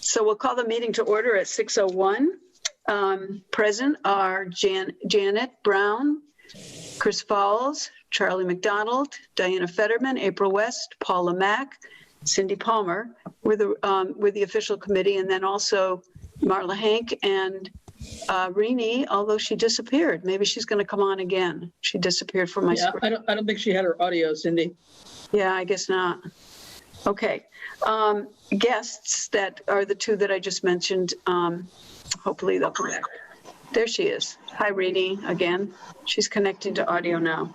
So we'll call the meeting to order at 6:01. Present are Janet Brown, Chris Fowles, Charlie McDonald, Diana Fetterman, April West, Paula Mack, Cindy Palmer. We're the official committee, and then also Marla Hank and Rini, although she disappeared. Maybe she's going to come on again. She disappeared from my screen. I don't think she had her audio, Cindy. Yeah, I guess not. Okay. Guests that are the two that I just mentioned, hopefully they'll come back. There she is. Hi, Rini, again. She's connecting to audio now.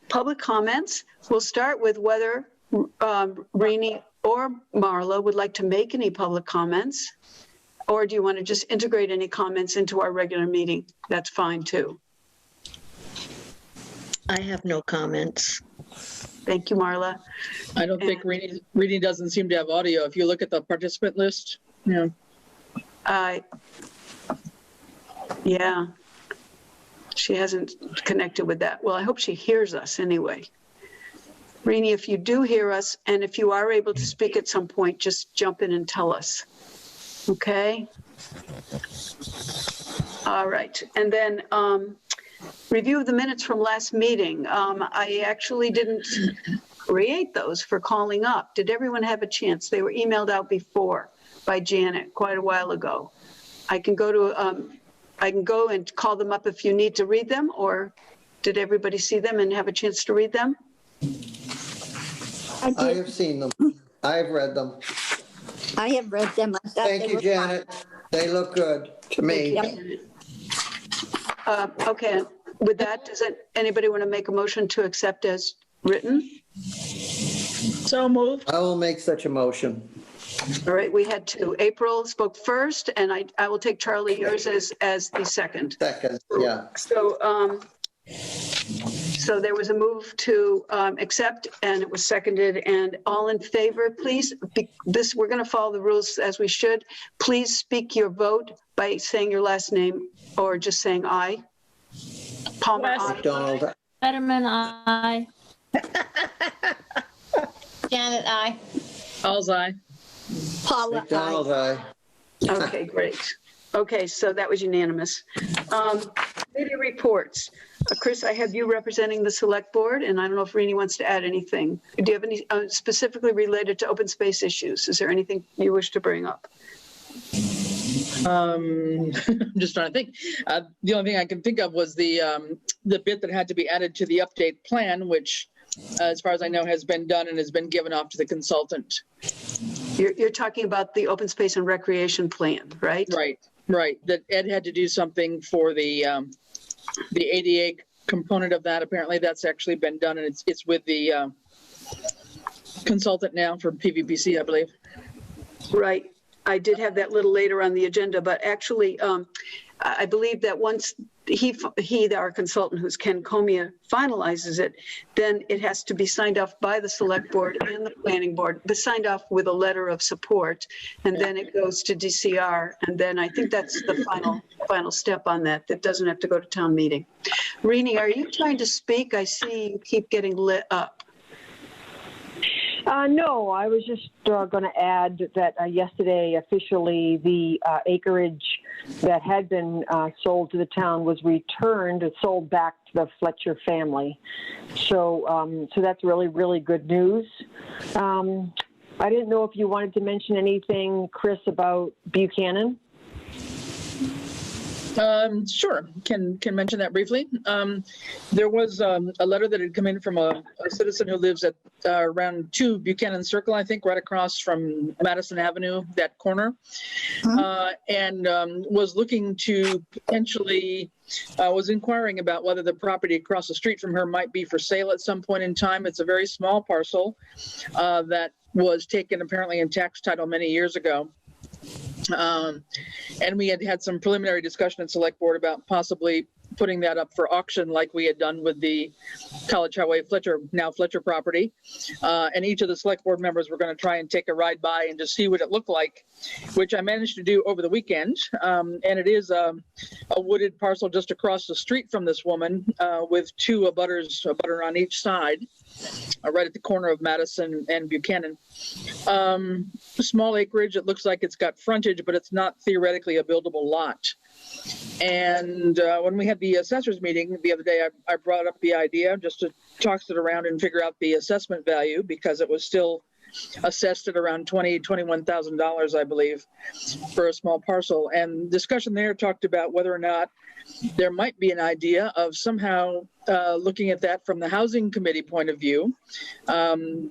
Public comments. We'll start with whether Rini or Marla would like to make any public comments, or do you want to just integrate any comments into our regular meeting? That's fine, too. I have no comments. Thank you, Marla. I don't think Rini doesn't seem to have audio. If you look at the participant list, yeah. Yeah, she hasn't connected with that. Well, I hope she hears us anyway. Rini, if you do hear us, and if you are able to speak at some point, just jump in and tell us. Okay? All right. And then review of the minutes from last meeting. I actually didn't create those for calling up. Did everyone have a chance? They were emailed out before by Janet quite a while ago. I can go and call them up if you need to read them, or did everybody see them and have a chance to read them? I have seen them. I have read them. I have read them. I thought Thank they you, were Janet. They look good to me. Yep. Okay, with that, does anybody want to make a motion to accept as written? So moved. I will make such a motion. All right, we had two. April spoke first, and I will take Charlie, yours as the second. Second, yeah. So there was a move to accept, and it was seconded, and all in favor, please, we're going to follow the rules as we should. Please speak your vote by saying your last name or just saying aye. Palmer, West. aye. McDonald. Fetterman, aye. Janet, aye. All's aye. Paula. McDonald, aye. Okay, great. Okay, so that was unanimous. Committee reports. Chris, I have you representing the select board, and I don't know if Rini wants to add anything. Do you have any specifically related to open space issues? Is there anything you wish to bring up? I'm just trying to think. The only thing I can think of was the bit that had to be added to the update plan, which, as far as I know, has been done and has been given off to the consultant. You're talking about the open space and recreation plan, right? Right. That Ed had to do something for the ADA component of that. Apparently, that's actually been done, and it's with the consultant now from PVPC, I believe. Right. I did have that a little later on the agenda, but actually, I believe that once our consultant, who's Ken Comia, finalizes it, then it has to be signed off by the select board and the planning board, but signed off with a letter of support, and then it goes to DCR, and then I think that's the final step on that. That doesn't have to go to town meeting. Rini, are you trying to speak? I see you keep getting lit up. No, I was just going to add that yesterday, officially, the acreage that had been sold to the town was returned and sold back to the Fletcher family. So that's really, really good news. I didn't know if you wanted to mention anything, Chris, about Buchanan. Sure, can mention that briefly. There was a letter that had come in from a citizen who lives at around 2 Buchanan Circle, I think, right across from Madison Avenue, that corner, and was looking to potentially, was inquiring about whether the property across the street from her might be for sale at some point in time. It's a very small parcel that was taken apparently in tax title many years ago. And we had some preliminary discussion at select board about possibly putting that up for auction like we had done with the College Highway Fletcher, now Fletcher property. And each of the select board members were going to try and take a ride by and just see what it looked like, which I managed to do over the weekend. And it is a wooded parcel just across the street from this woman with two abutters, a butter on each side, right at the corner of Madison and Buchanan. Small acreage. It looks like it's got frontage, but it's not theoretically a buildable lot. And when we had the assessors meeting the other day, I brought up the idea just to toss it around and figure out the assessment value, because it was still assessed at around $21,000, I believe, for a small parcel. And discussion there talked about whether or not there might be an idea of somehow looking at that from the housing committee point of view,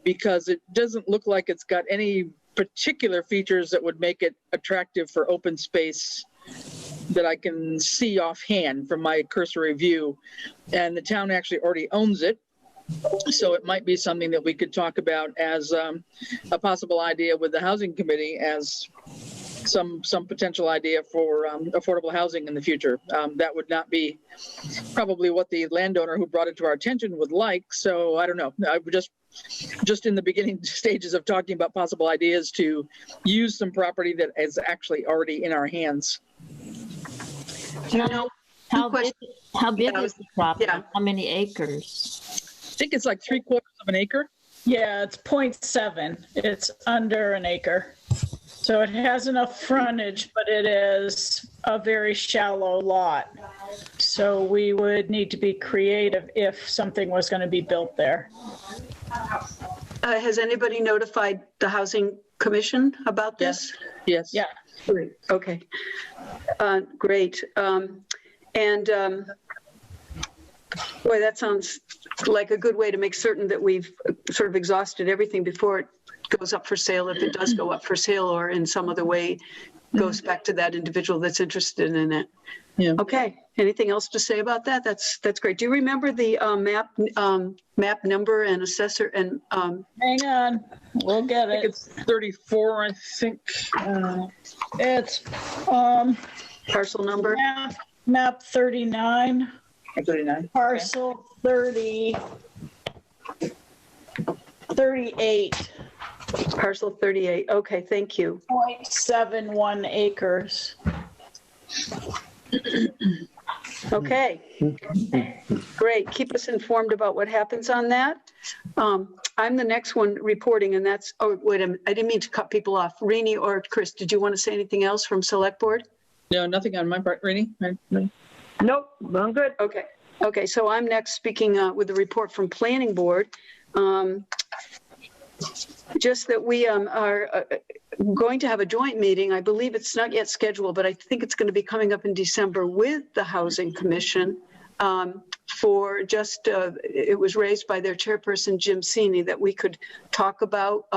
because it doesn't look like it's got any particular features that would make it attractive for open space that I can see offhand from my cursory view. And the town actually already owns it. So it might be something that we could talk about as a possible idea with the housing committee as some potential idea for affordable housing in the future. That would not be probably what the landowner who brought it to our attention would like. So I don't know. I would just in the beginning stages of talking about possible ideas to use some property that is actually already in our hands. Do you know? How big Yeah, is the property? yeah. How many acres? I think it's like 3/4 of an acre. Yeah, it's 0.7. It's under an acre. So it has enough frontage, but it is a very shallow lot. So we would need to be creative if something was going to be built there. Has anybody notified the Housing Commission about this? Yes. Yeah. Great. Okay. Great. Boy, that sounds like a good way to make certain that we've sort of exhausted everything before it goes up for sale, if it does go up for sale, or in some other way goes back to that individual that's interested in it. Yeah. Okay. Anything else to say about that? That's great. Do you remember the map number and assessor and Hang on. We'll get I think it. it's 34, I think. It's parcel number? map 39, 39. parcel 38, Parcel 38. Okay, thank you. 0.71 acres. Okay, great. Keep us informed about what happens on that. I'm the next one reporting, and that's, oh, wait a minute. I didn't mean to cut people off. Rini or Chris, did you want to say anything else from Select Board? No, nothing on my part, Rini. No. Nope, I'm good. Okay. Okay, so I'm next speaking with the report from Planning Board. Just that we are going to have a joint meeting. I believe it's not yet scheduled, but I think it's going to be coming up in December with the Housing Commission for just, it was raised by their chairperson, Jim Sini, that we could talk about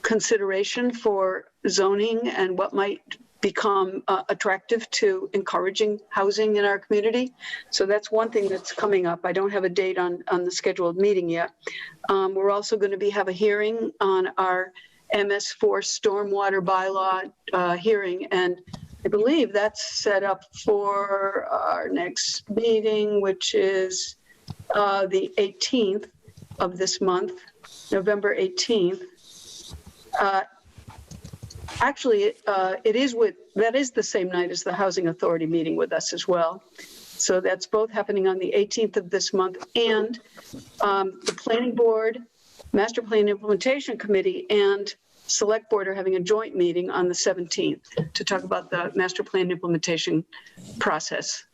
consideration for zoning and what might become attractive to encouraging housing in our community. So that's one thing that's coming up. I don't have a date on the scheduled meeting yet. We're also going to have a hearing on our MS4 stormwater bylaw hearing, and I believe that's set up for our next meeting, which is the 18th of this month, November 18th. Actually, that is the same night as the Housing Authority meeting with us as well. So that's both happening on the 18th of this month, and the Planning Board, Master Plan Implementation Committee, and Select Board are having a joint meeting on the 17th to talk about the Master Plan Implementation process.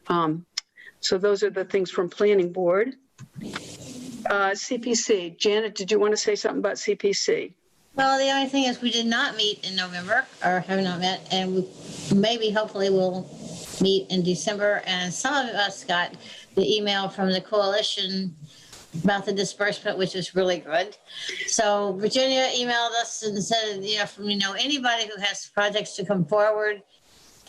So those are the things from Planning Board. CPC, Janet, did you want to say something about CPC? Well, the only thing is we did not meet in November, or have not met, and we maybe hopefully we'll meet in December. And some of us got the email from the coalition about the disbursement, which was really good. So Virginia emailed us and said, anybody who has projects to come forward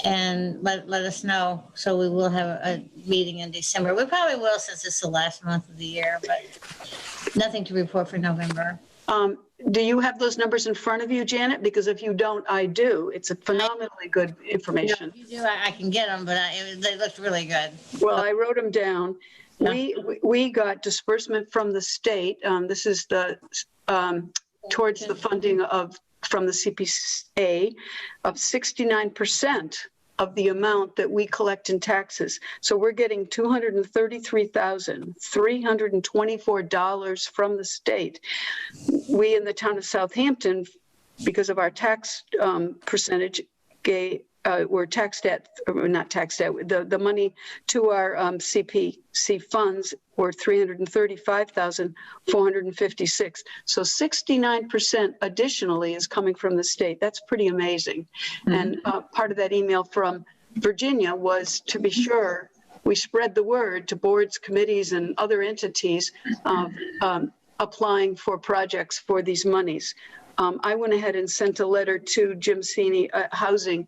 and let us know. So we will have a meeting in December. We probably will, since it's the last month of the year, but nothing to report for November. Do you have those numbers in front of you, Janet? Because if you don't, I do. It's a phenomenally good information. If you do, I can get them, but they looked really good. Well, I wrote them down. We got disbursement from the state. This is the towards the funding from the CPA of 69% of the amount that we collect in taxes. So we're getting $233,324 from the state. We in the town of Southampton, because of our tax percentage, we're taxed at, or not taxed at, the money to our CPC funds were $335,456. So 69% additionally is coming from the state. That's pretty amazing. Mm-hmm. And part of that email from Virginia was to be sure we spread the word to boards, committees, and other entities applying for projects for these monies. I went ahead and sent a letter to Jim Sini Housing,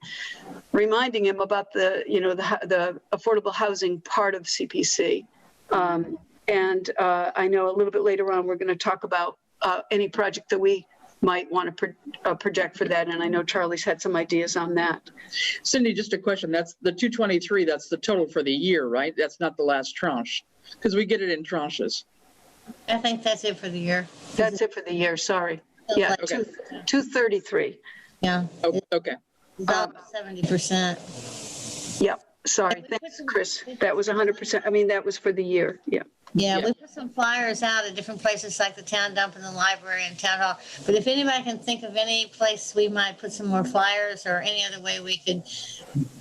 reminding him about the affordable housing part of CPC. And I know a little bit later on, we're going to talk about any project that we might want to project for that. And I know Charlie's had some ideas on that. Cindy, just a question. That's the 223. That's the total for the year, right? That's not the last tranche, because we get it in tranches. I think that's it for the year. That's it for the year. Sorry. Yeah, okay. 233. Yeah. Oh, okay. About 70%. Yep. Sorry. Thanks, Chris. That was 100%. I mean, that was for the year. Yeah. Yeah, we put some flyers out at different places like the town dump and the library and town hall. But if anybody can think of any place we might put some more flyers or any other way we could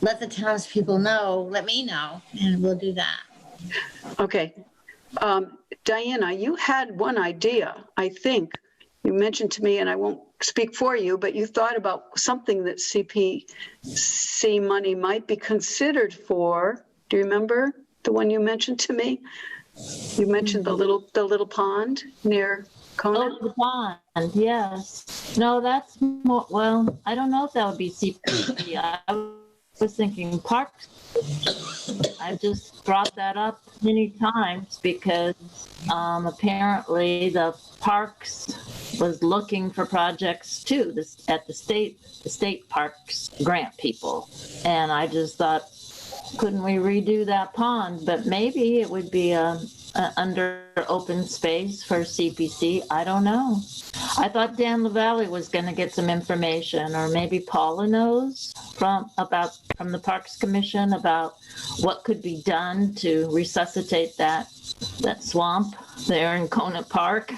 let the townspeople know, let me know, and we'll do that. Okay. Diana, you had one idea, I think. You mentioned to me, and I won't speak for you, but you thought about something that CPC money might be considered for. Do you remember the one you mentioned to me? You mentioned the little pond near Kona. Oh, the pond, yes. No, that's more, well, I don't know if that would be CPC. I was thinking parks. I just brought that up many times because apparently the parks was looking for projects too at the state parks grant people. And I just thought, couldn't we redo that pond? But maybe it would be under open space for CPC. I don't know. I thought Dan LaValle was going to get some information, or maybe Paula knows from the Parks Commission about what could be done to resuscitate that swamp there in Conant Park.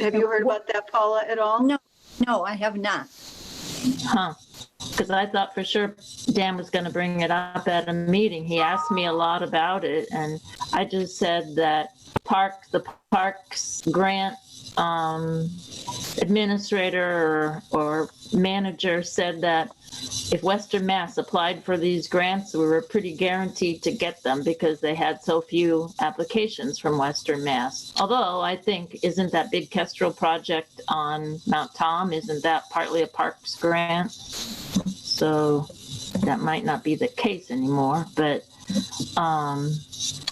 Have you heard about that, Paula, at all? No, I have not. Huh. Because I thought for sure Dan was going to bring it up at a meeting. He asked me a lot about it, and I just said that the parks grant administrator or manager said that if Western Mass applied for these grants, we were pretty guaranteed to get them because they had so few applications from Western Mass. Although I think, isn't that big Kestrel project on Mount Tom, isn't that partly a parks grant? So that might not be the case anymore, but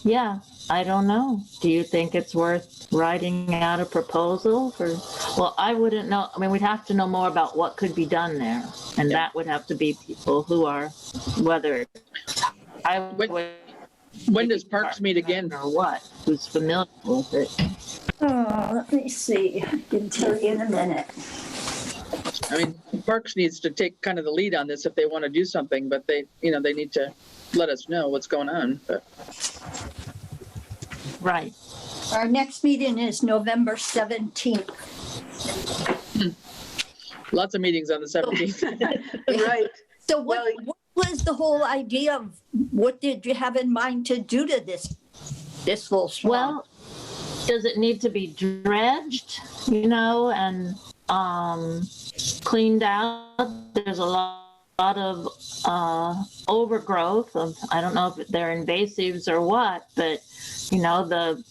yeah, I don't know. Do you think it's worth writing out a proposal for? Well, I wouldn't know. I mean, we'd have to know more about what could be done there. And that would have to be people who are, whether I would. When does Parks meet again? Or what? Who's familiar with it? Oh, let me see. I can tell you in a minute. I mean, Parks needs to take kind of the lead on this if they want to do something, but they need to let us know what's going on. But. Right. Our next meeting is November 17th. Lots of meetings on the 17th. Right. So what was the whole idea of, what did you have in mind to do to this little swamp? Well, does it need to be dredged, and cleaned out? There's a lot of overgrowth of, I don't know if they're invasives or what, but the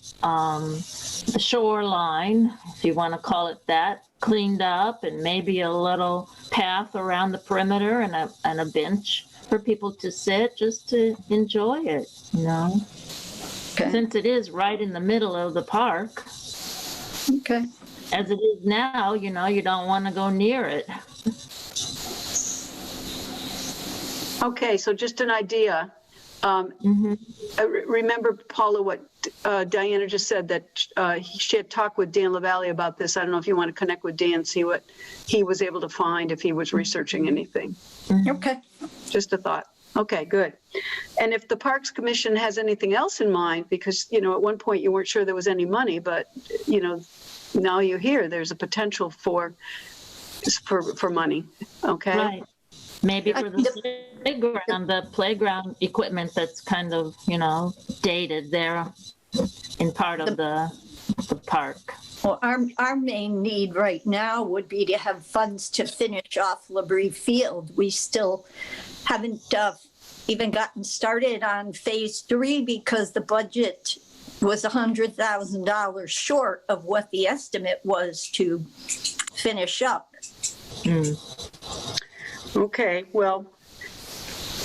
shoreline, if you want to call it that, cleaned up, and maybe a little path around the perimeter and a bench for people to sit just to enjoy it, Okay. Since it is right in the middle of the park. Okay. As it is now, you know, you don't want to go near it. Okay, so just an idea. Remember, Paula, what Diana just said, that she had talked with Dan LaValle about this. I don't know if you want to connect with Dan, see what he was able to find, if he was researching anything. Okay. Just a thought. Okay, good. And if the Parks Commission has anything else in mind, because, you know, at one point you weren't sure there was any money, but, you know, now you hear there's a potential for money. Okay. Right. Maybe for the playground equipment that's kind of, you know, dated there in part of the park. Well, our main need right now would be to have funds to finish off Labrie Field. We still haven't even gotten started on phase 3 because the budget was $100,000 short of what the estimate was to finish up. Okay, well,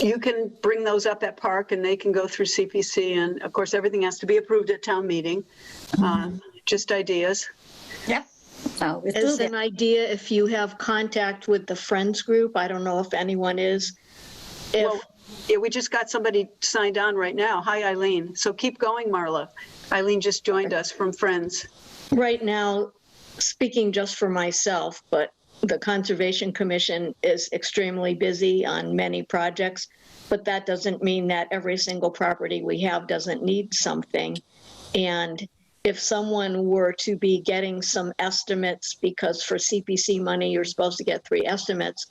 you can bring those up at Park and they can go through CPC, and of course, everything has to be approved at town meeting. Just ideas. Yep. As an idea, if you have contact with the Friends group, I don't know if anyone is. Well, yeah, we just got somebody signed on right now. Hi, Eileen. So keep going, Marla. Eileen just joined us from Friends. Right now, speaking just for myself, but the Conservation Commission is extremely busy on many projects, but that doesn't mean that every single property we have doesn't need something. And if someone were to be getting some estimates, because for CPC money, you're supposed to get 3 estimates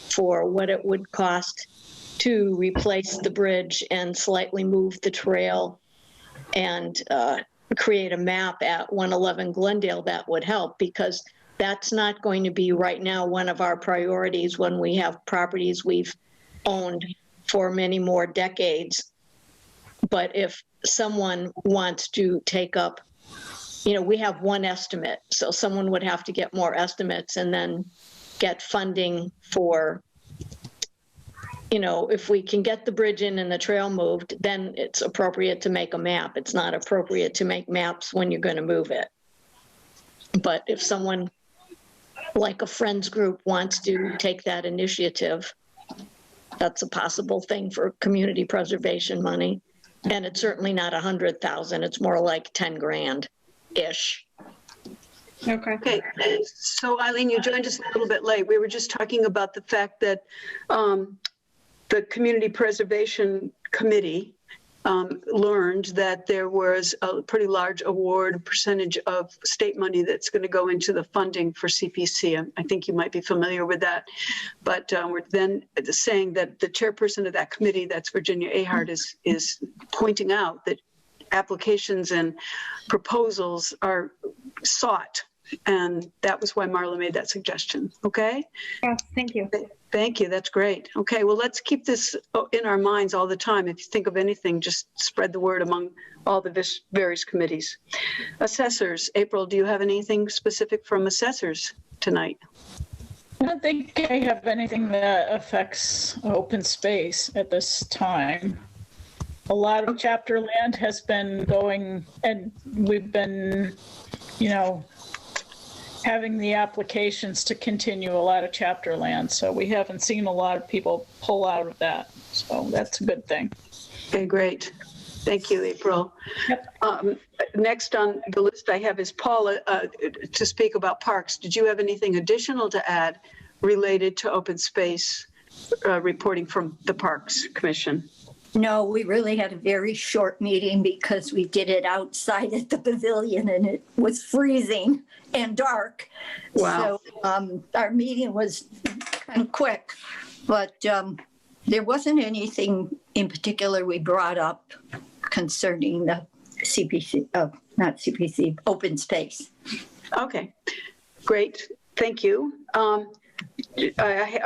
for what it would cost to replace the bridge and slightly move the trail and create a map at 111 Glendale, that would help, because that's not going to be right now one of our priorities when we have properties we've owned for many more decades. But if someone wants to take up, you know, we have one estimate, so someone would have to get more estimates and then get funding for, you know, if we can get the bridge in and the trail moved, then it's appropriate to make a map. It's not appropriate to make maps when you're going to move it. But if someone like a Friends group wants to take that initiative, that's a possible thing for community preservation money. And it's certainly not 100,000. It's more like 10 grand-ish. Okay, so Eileen, you joined us a little bit late. We were just talking about the fact that the Community Preservation Committee learned that there was a pretty large award percentage of state money that's going to go into the funding for CPC. I think you might be familiar with that. But we're then saying that the chairperson of that committee, that's Virginia Ahart, is pointing out that applications and proposals are sought. And that was why Marla made that suggestion. Okay? Yeah, thank you. Thank you. That's great. Okay, well, let's keep this in our minds all the time. If you think of anything, just spread the word among all the various committees. Assessors, April, do you have anything specific from assessors tonight? I don't think I have anything that affects open space at this time. A lot of chapter land has been going, and we've been, you know, having the applications to continue a lot of chapter land. So we haven't seen a lot of people pull out of that. So that's a good thing. Okay, great. Thank you, April. Yep. Next on the list I have is Paula to speak about parks. Did you have anything additional to add related to open space reporting from the Parks Commission? No, we really had a very short meeting because we did it outside at the pavilion and it was freezing and dark. Wow. So our meeting was kind of quick, but there wasn't anything in particular we brought up concerning the CPC, not CPC, open space. Okay, great. Thank you. All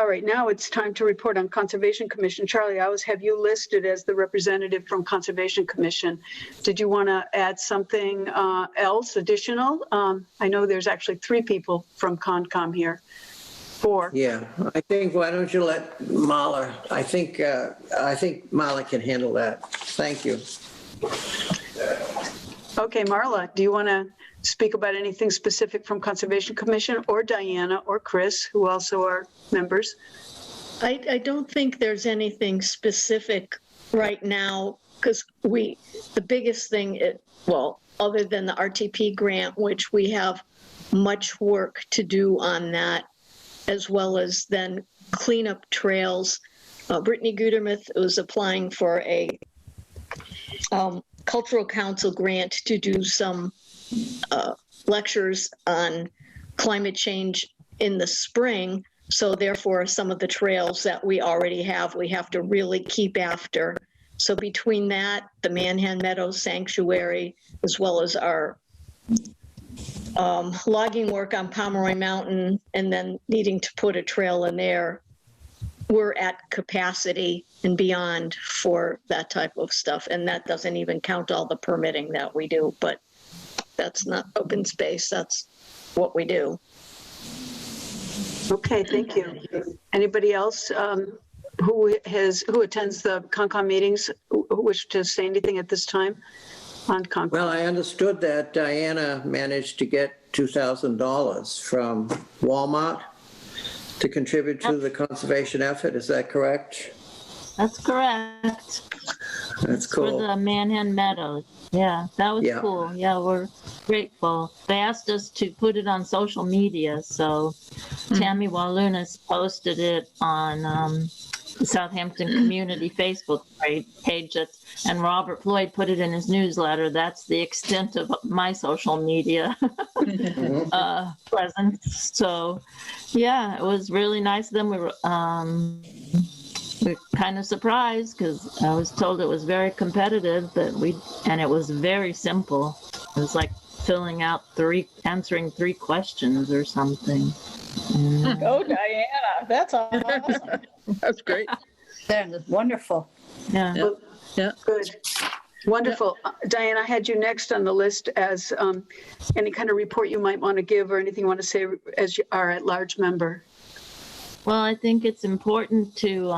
right, now it's time to report on Conservation Commission. Charlie, I always have you listed as the representative from Conservation Commission. Did you want to add something else additional? I know there's actually 3 people from CONCOM here. 4. Yeah, I think, why don't you let Marla, I think Marla can handle that. Thank you. Okay, Marla, do you want to speak about anything specific from Conservation Commission, or Diana or Chris, who also are members? I don't think there's anything specific right now, because the biggest thing, other than the RTP grant, which we have much work to do on that, as well as then cleanup trails. Brittany Gutermuth was applying for a cultural council grant to do some lectures on climate change in the spring. So therefore, some of the trails that we already have, we have to really keep after. So between that, the Manhan Meadows Sanctuary, as well as our logging work on Pomeroy Mountain, and then needing to put a trail in there, we're at capacity and beyond for that type of stuff. And that doesn't even count all the permitting that we do, but that's not open space. That's what we do. Okay, thank you. Anybody else who attends the Concom meetings who wish to say anything at this time on Concom? Well, I understood that Diana managed to get $2,000 from Walmart to contribute to the conservation effort. Is that correct? That's correct. That's For cool. the Manhan Meadows. Yeah, that was cool. Yeah, we're grateful. They asked us to put it on social media, so Tammy Walunas posted it on the Southampton Community Facebook page, and Robert Floyd put it in his newsletter. That's the extent of my social media presence. So, yeah, it was really nice. Then we're kind of surprised because I was told it was very competitive, and it was very simple. It was like answering 3 questions or something. Oh, Diana, that's awesome. That's great. That is wonderful. Yeah. Yeah. Good. Wonderful. Diane, I had you next on the list as any kind of report you might want to give or anything you want to say as you are at-large member. Well, I think it's important to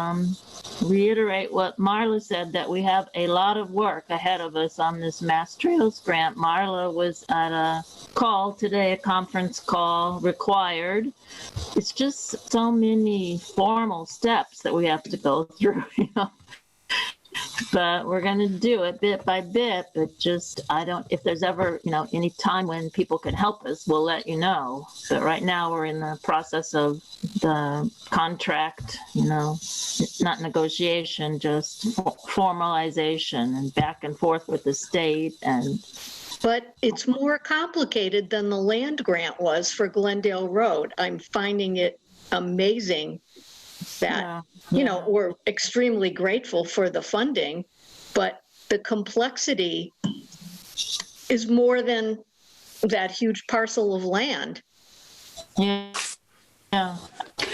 reiterate what Marla said, that we have a lot of work ahead of us on this Mass Trails grant. Marla was at a call today, a conference call required. It's just so many formal steps that we have to go through, But we're going to do it bit by bit, but if there's ever, any time when people can help us, we'll let you know. But right now we're in the process of the contract, not negotiation, just formalization and back and forth with the state. But it's more complicated than the land grant was for Glendale Road. I'm finding it amazing that, we're extremely grateful for the funding, but the complexity is more than that huge parcel of land. Yeah.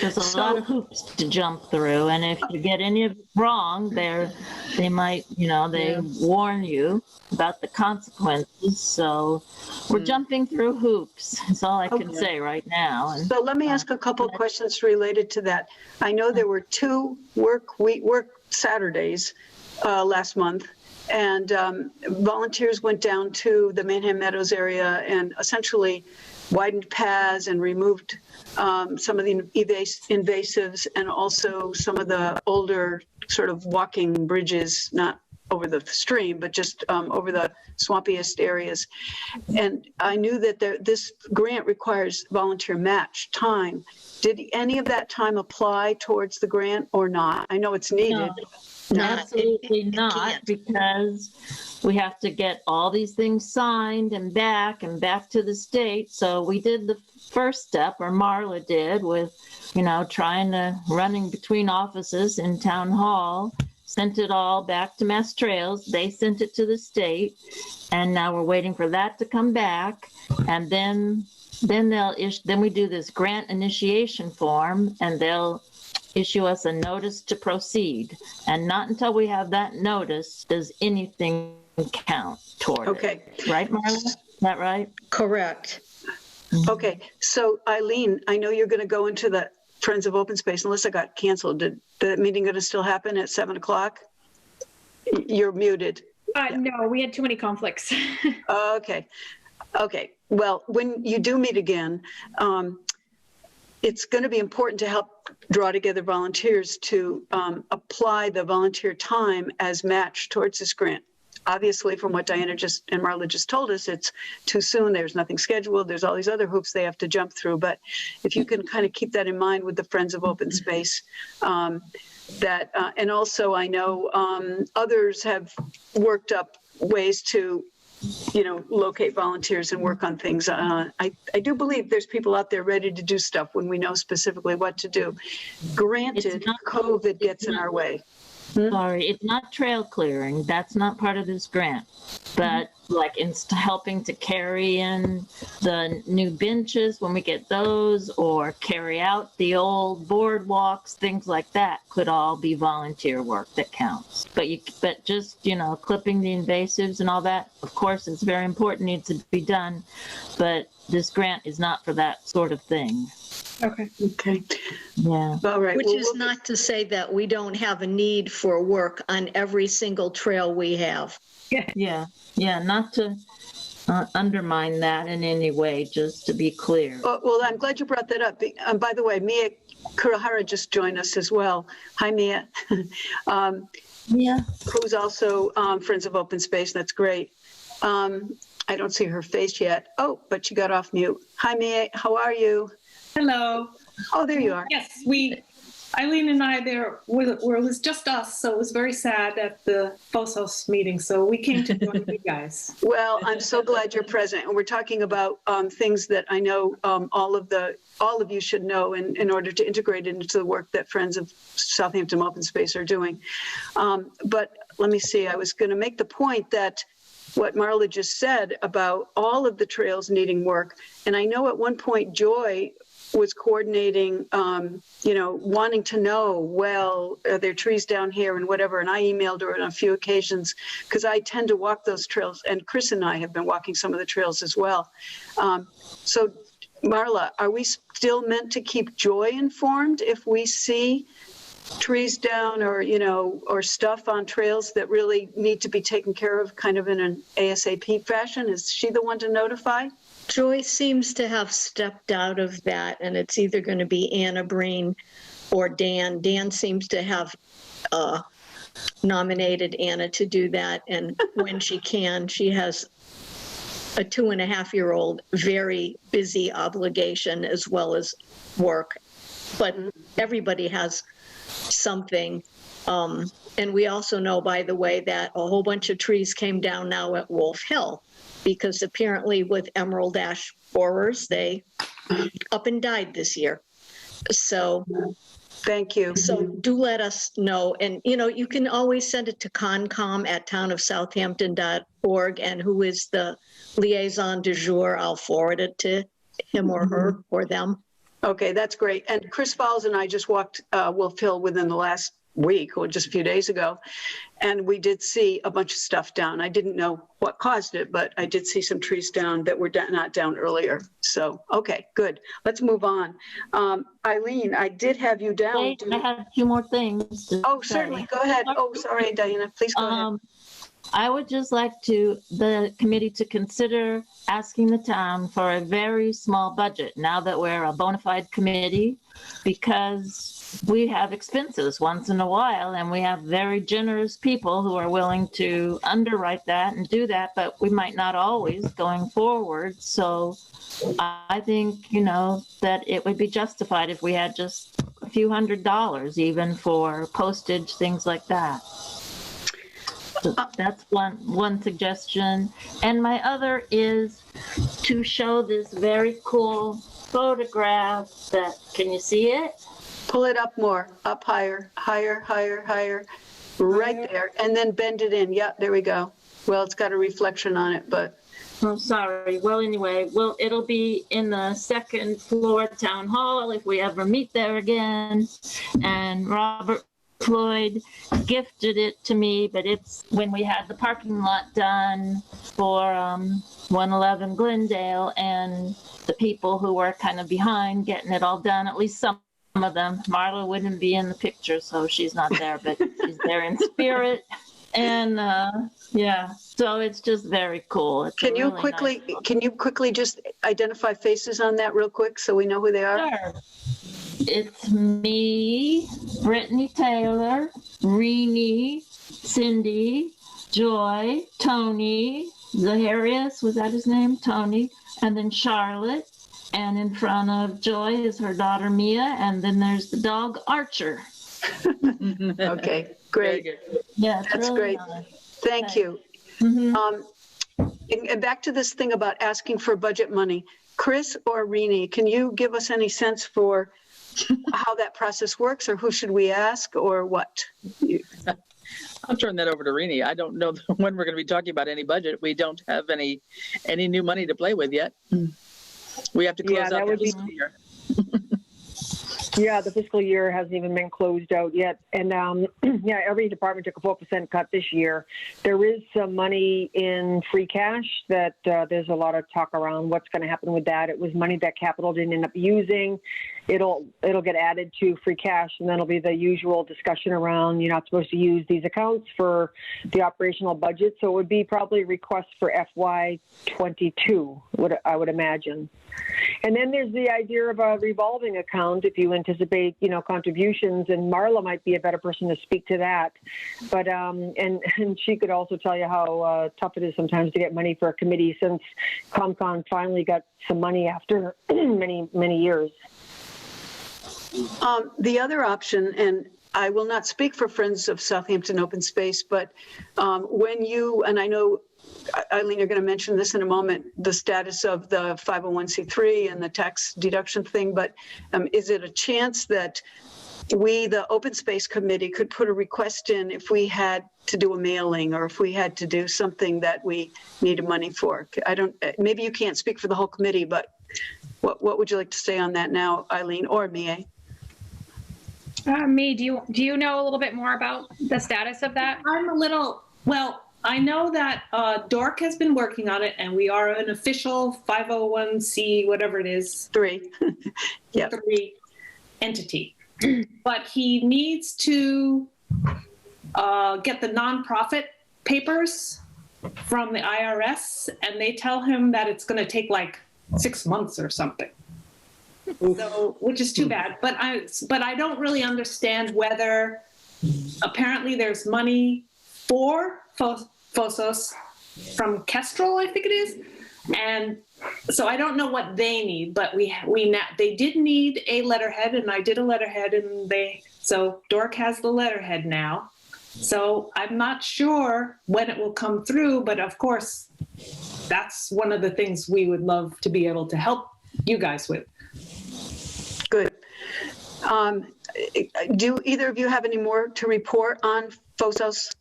There's a lot of hoops to jump through, and if you get any of it wrong, they might, they warn you about the consequences. So we're jumping through hoops. That's all I can say right now. And, so let me ask a couple of questions related to that. I know there were 2 work Saturdays last month, and volunteers went down to the Manhan Meadows area and essentially widened paths and removed some of the invasives and also some of the older sort of walking bridges, not over the stream, but just over the swampiest areas. And I knew that this grant requires volunteer match time. Did any of that time apply towards the grant or not? I know it's needed. No, absolutely not, because we have to get all these things signed and back to the state. So we did the first step, or Marla did, with, running between offices in town hall, sent it all back to Mass Trails. They sent it to the state, and now we're waiting for that to come back. And then we do this grant initiation form, and they'll issue us a notice to proceed. And not until we have that notice does anything count toward it. Right, Marla? Is that right? Correct. Okay. So Eileen, I know you're going to go into the Friends of Open Space unless it got canceled. Did the meeting going to still happen at 7:00? You're muted. No, we had too many conflicts. Okay. Okay, well, when you do meet again, it's going to be important to help draw together volunteers to apply the volunteer time as matched towards this grant. Obviously, from what Diana and Marla just told us, it's too soon. There's nothing scheduled. There's all these other hoops they have to jump through. But if you can kind of keep that in mind with the Friends of Open Space, and also I know others have worked up ways to, locate volunteers and work on things. I do believe there's people out there ready to do stuff when we know specifically what to do. Granted, COVID gets in our way. Sorry, it's not trail clearing. That's not part of this grant. But like helping to carry in the new benches when we get those, or carry out the old boardwalks, things like that could all be volunteer work that counts. But just, clipping the invasives and all that, of course, it's very important, needs to be done. But this grant is not for that sort of thing. Okay. Okay. Yeah. All right. Which is not to say that we don't have a need for work on every single trail we have. Yeah. Not to undermine that in any way, just to be clear. Well, I'm glad you brought that up. By the way, Mia Kurahara just joined us as well. Hi, Mia. Yeah. Who's also Friends of Open Space. That's great. I don't see her face yet. Oh, but she got off mute. Hi, Mia. How are you? Hello. Oh, there you are. Yes, Eileen and I, it was just us, so it was very sad at the FOSOS meeting, so we came to join you guys. Well, I'm so glad you're present, and we're talking about things that I know all of you should know in order to integrate it into the work that Friends of Southampton Open Space are doing. But let me see, I was going to make the point that what Marla just said about all of the trails needing work, and I know at one point Joy was coordinating, wanting to know, well, are there trees down here and whatever, and I emailed her on a few occasions because I tend to walk those trails, and Chris and I have been walking some of the trails as well. So Marla, are we still meant to keep Joy informed if we see trees down or stuff on trails that really need to be taken care of kind of in an ASAP fashion? Is she the one to notify? Joy seems to have stepped out of that, and it's either going to be Anna Breen or Dan. Dan seems to have nominated Anna to do that, and when she can, she has a 2.5-year-old, very busy obligation as well as work. But everybody has something. And we also know, by the way, that a whole bunch of trees came down now at Wolf Hill, because apparently with emerald ash borers, they up and died this year. So thank you. So do let us know. And, you can always send it to concom@townofsouthampton.org. And who is the liaison du jour, I'll forward it to him or her or them. Okay, that's great. And Chris Falls and I just walked Wolf Hill within the last week or just a few days ago, and we did see a bunch of stuff down. I didn't know what caused it, but I did see some trees down that were not down earlier. So, okay, good. Let's move on. Eileen, I did have you down. Wait, I have 2 more things. Oh, certainly. Go ahead. Oh, sorry, Diana. Please go ahead. I would just like the committee to consider asking the town for a very small budget now that we're a bona fide committee, because we have expenses once in a while, and we have very generous people who are willing to underwrite that and do that, but we might not always going forward. So I think, that it would be justified if we had just a few $100s even for postage, things like that. So that's one suggestion. And my other is to show this very cool photograph can you see it? Pull it up more, up higher, right there, and then bend it in. Yeah, there we go. Well, it's got a reflection on it, but. Oh, sorry. Well, anyway, it'll be in the 2nd floor town hall if we ever meet there again. And Robert Floyd gifted it to me, but it's when we had the parking lot done for 111 Glendale, and the people who were kind of behind getting it all done, at least some of them. Marla wouldn't be in the picture, so she's not there, but she's there in spirit. And yeah, so it's just very cool. It's a Can you really quickly, nice book. can you quickly just identify faces on that real quick so we know who they are? Sure. It's me, Brittany Taylor, Renee, Cindy, Joy, Tony, Zaharias, was that his name? Tony, and then Charlotte. And in front of Joy is her daughter Mia, and then there's the dog Archer. Okay, Very great. good. Yeah, it's That's really great. nice. Thank you. Mhm. And back to this thing about asking for budget money. Chris or Rini, can you give us any sense for how that process works, or who should we ask, or what? I'll turn that over to Rini. I don't know when we're going to be talking about any budget. We don't have any new money to play with yet. We have to close Yeah, out that the would be- fiscal year. Yeah, the fiscal year hasn't even been closed out yet. And yeah, every department took a 4% cut this year. There is some money in free cash that there's a lot of talk around what's going to happen with that. It was money that capital didn't end up using. It'll get added to free cash, and then it'll be the usual discussion around you're not supposed to use these accounts for the operational budget. So it would be probably a request for FY22, I would imagine. And then there's the idea of a revolving account if you anticipate, contributions, and Marla might be a better person to speak to that. But and she could also tell you how tough it is sometimes to get money for a committee since ComCon finally got some money after many, many years. The other option, and I will not speak for Friends of Southampton Open Space, but when you, and I know, Eileen, you're going to mention this in a moment, the status of the 501c3 and the tax deduction thing, but is it a chance that we, the Open Space Committee, could put a request in if we had to do a mailing or if we had to do something that we needed money for? Maybe you can't speak for the whole committee, but what would you like to say on that now, Eileen or Mia? Me, do you know a little bit more about the status of that? I know that Dork has been working on it, and we are an official 501c, whatever it is, 3. Yep. 3 entity. But he needs to get the nonprofit papers from the IRS, and they tell him that it's going to take like 6 months or something. So, which is too bad. But I don't really understand whether apparently there's money for Fosos from Kestrel, I think it is. And so I don't know what they need, but they did need a letterhead, and I did a letterhead, and so Dork has the letterhead now. So I'm not sure when it will come through, but of course, that's one of the things we would love to be able to help you guys with. Good. Do either of you have any more to report on Fosos?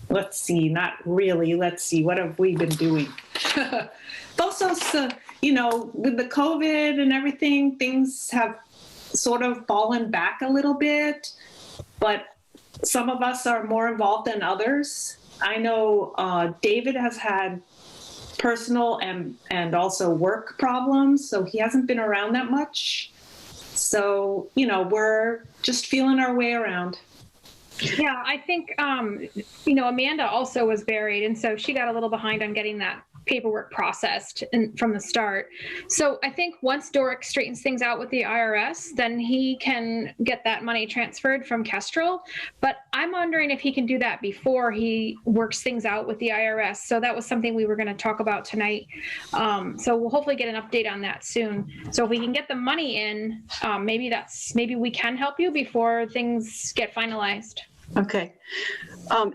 Let's see, not really. Let's see, what have we been doing? Fosos, with the COVID and everything, things have sort of fallen back a little bit, but some of us are more involved than others. I know David has had personal and also work problems, so he hasn't been around that much. So, we're just feeling our way around. Yeah, I think, Amanda also was buried, and so she got a little behind on getting that paperwork processed from the start. So I think once Doric straightens things out with the IRS, then he can get that money transferred from Kestrel. But I'm wondering if he can do that before he works things out with the IRS. So that was something we were going to talk about tonight. So we'll hopefully get an update on that soon. So if we can get the money in, maybe we can help you before things get finalized. Okay.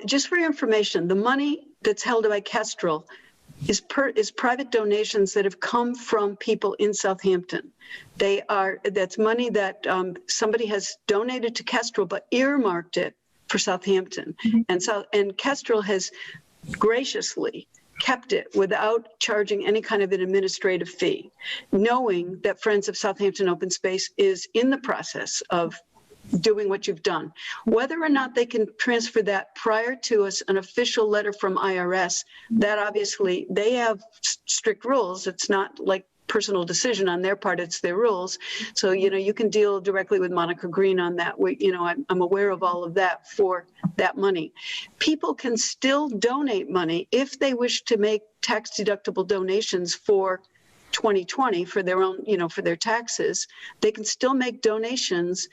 Just for your information, the money that's held by Kestrel is private donations that have come from people in Southampton. That's money that somebody has donated to Kestrel, but earmarked it for Southampton. Mm-hmm. And Kestrel has graciously kept it without charging any kind of an administrative fee, knowing that Friends of Southampton Open Space is in the process of doing what you've done. Whether or not they can transfer that prior to us an official letter from IRS, that obviously they have strict rules. It's not like personal decision on their part. It's their rules. So, you can deal directly with Monica Green on that. I'm aware of all of that for that money. People can still donate money if they wish to make tax-deductible donations for 2020 for their own, for their taxes. They can still make donations.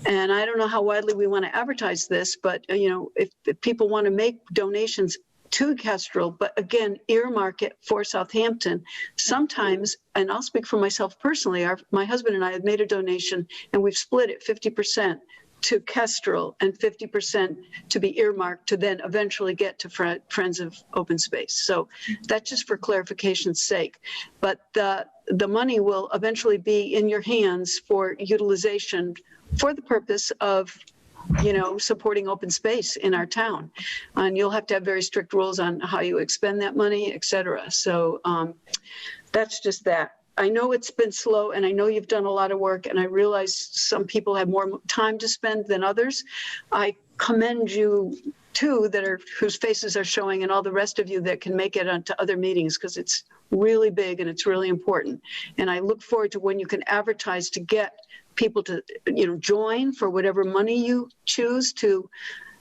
And I don't know how widely we want to advertise this, but, if people want to make donations to Kestrel, but again, earmark it for Southampton. Sometimes, and I'll speak for myself personally, my husband and I have made a donation and we've split it 50% to Kestrel and 50% to be earmarked to then eventually get to Friends of Open Space. So that's just for clarification's sake. But the money will eventually be in your hands for utilization for the purpose of supporting open space in our town. And you'll have to have very strict rules on how you expend that money, et cetera. So that's just that. I know it's been slow and I know you've done a lot of work and I realize some people have more time to spend than others. I commend you too whose faces are showing and all the rest of you that can make it onto other meetings because it's really big and it's really important. And I look forward to when you can advertise to get people to join for whatever money you choose to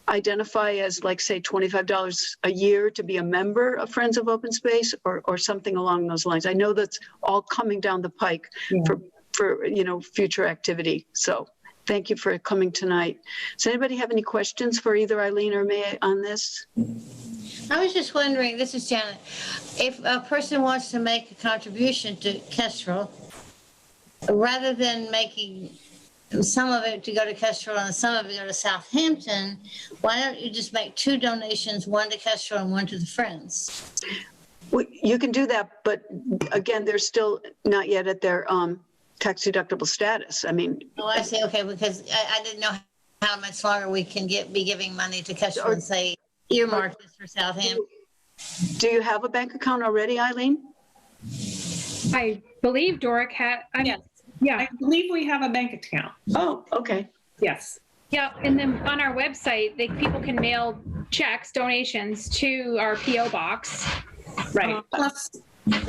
identify as, like, say, $25 a year to be a member of Friends of Open Space or something along those lines. I know that's all coming down the pike for future activity. So thank you for coming tonight. Does anybody have any questions for either Eileen or me on this? I was just wondering, this is Janet, if a person wants to make a contribution to Kestrel, rather than making some of it to go to Kestrel and some of it go to Southampton, why don't you just make 2 donations, one to Kestrel and one to the Friends? Well, you can do that, but again, they're still not yet at their tax deductible status. I mean. Oh, I see. Okay, because I didn't know how much longer we can be giving money to Kestrel and say earmark this for Southampton. Do you have a bank account already, Eileen? I believe Doric had. Yes. Yeah. I believe we have a bank account. Oh, okay. Yes. Yeah, and then on our website, people can mail checks, donations to our PO box. Right. Plus,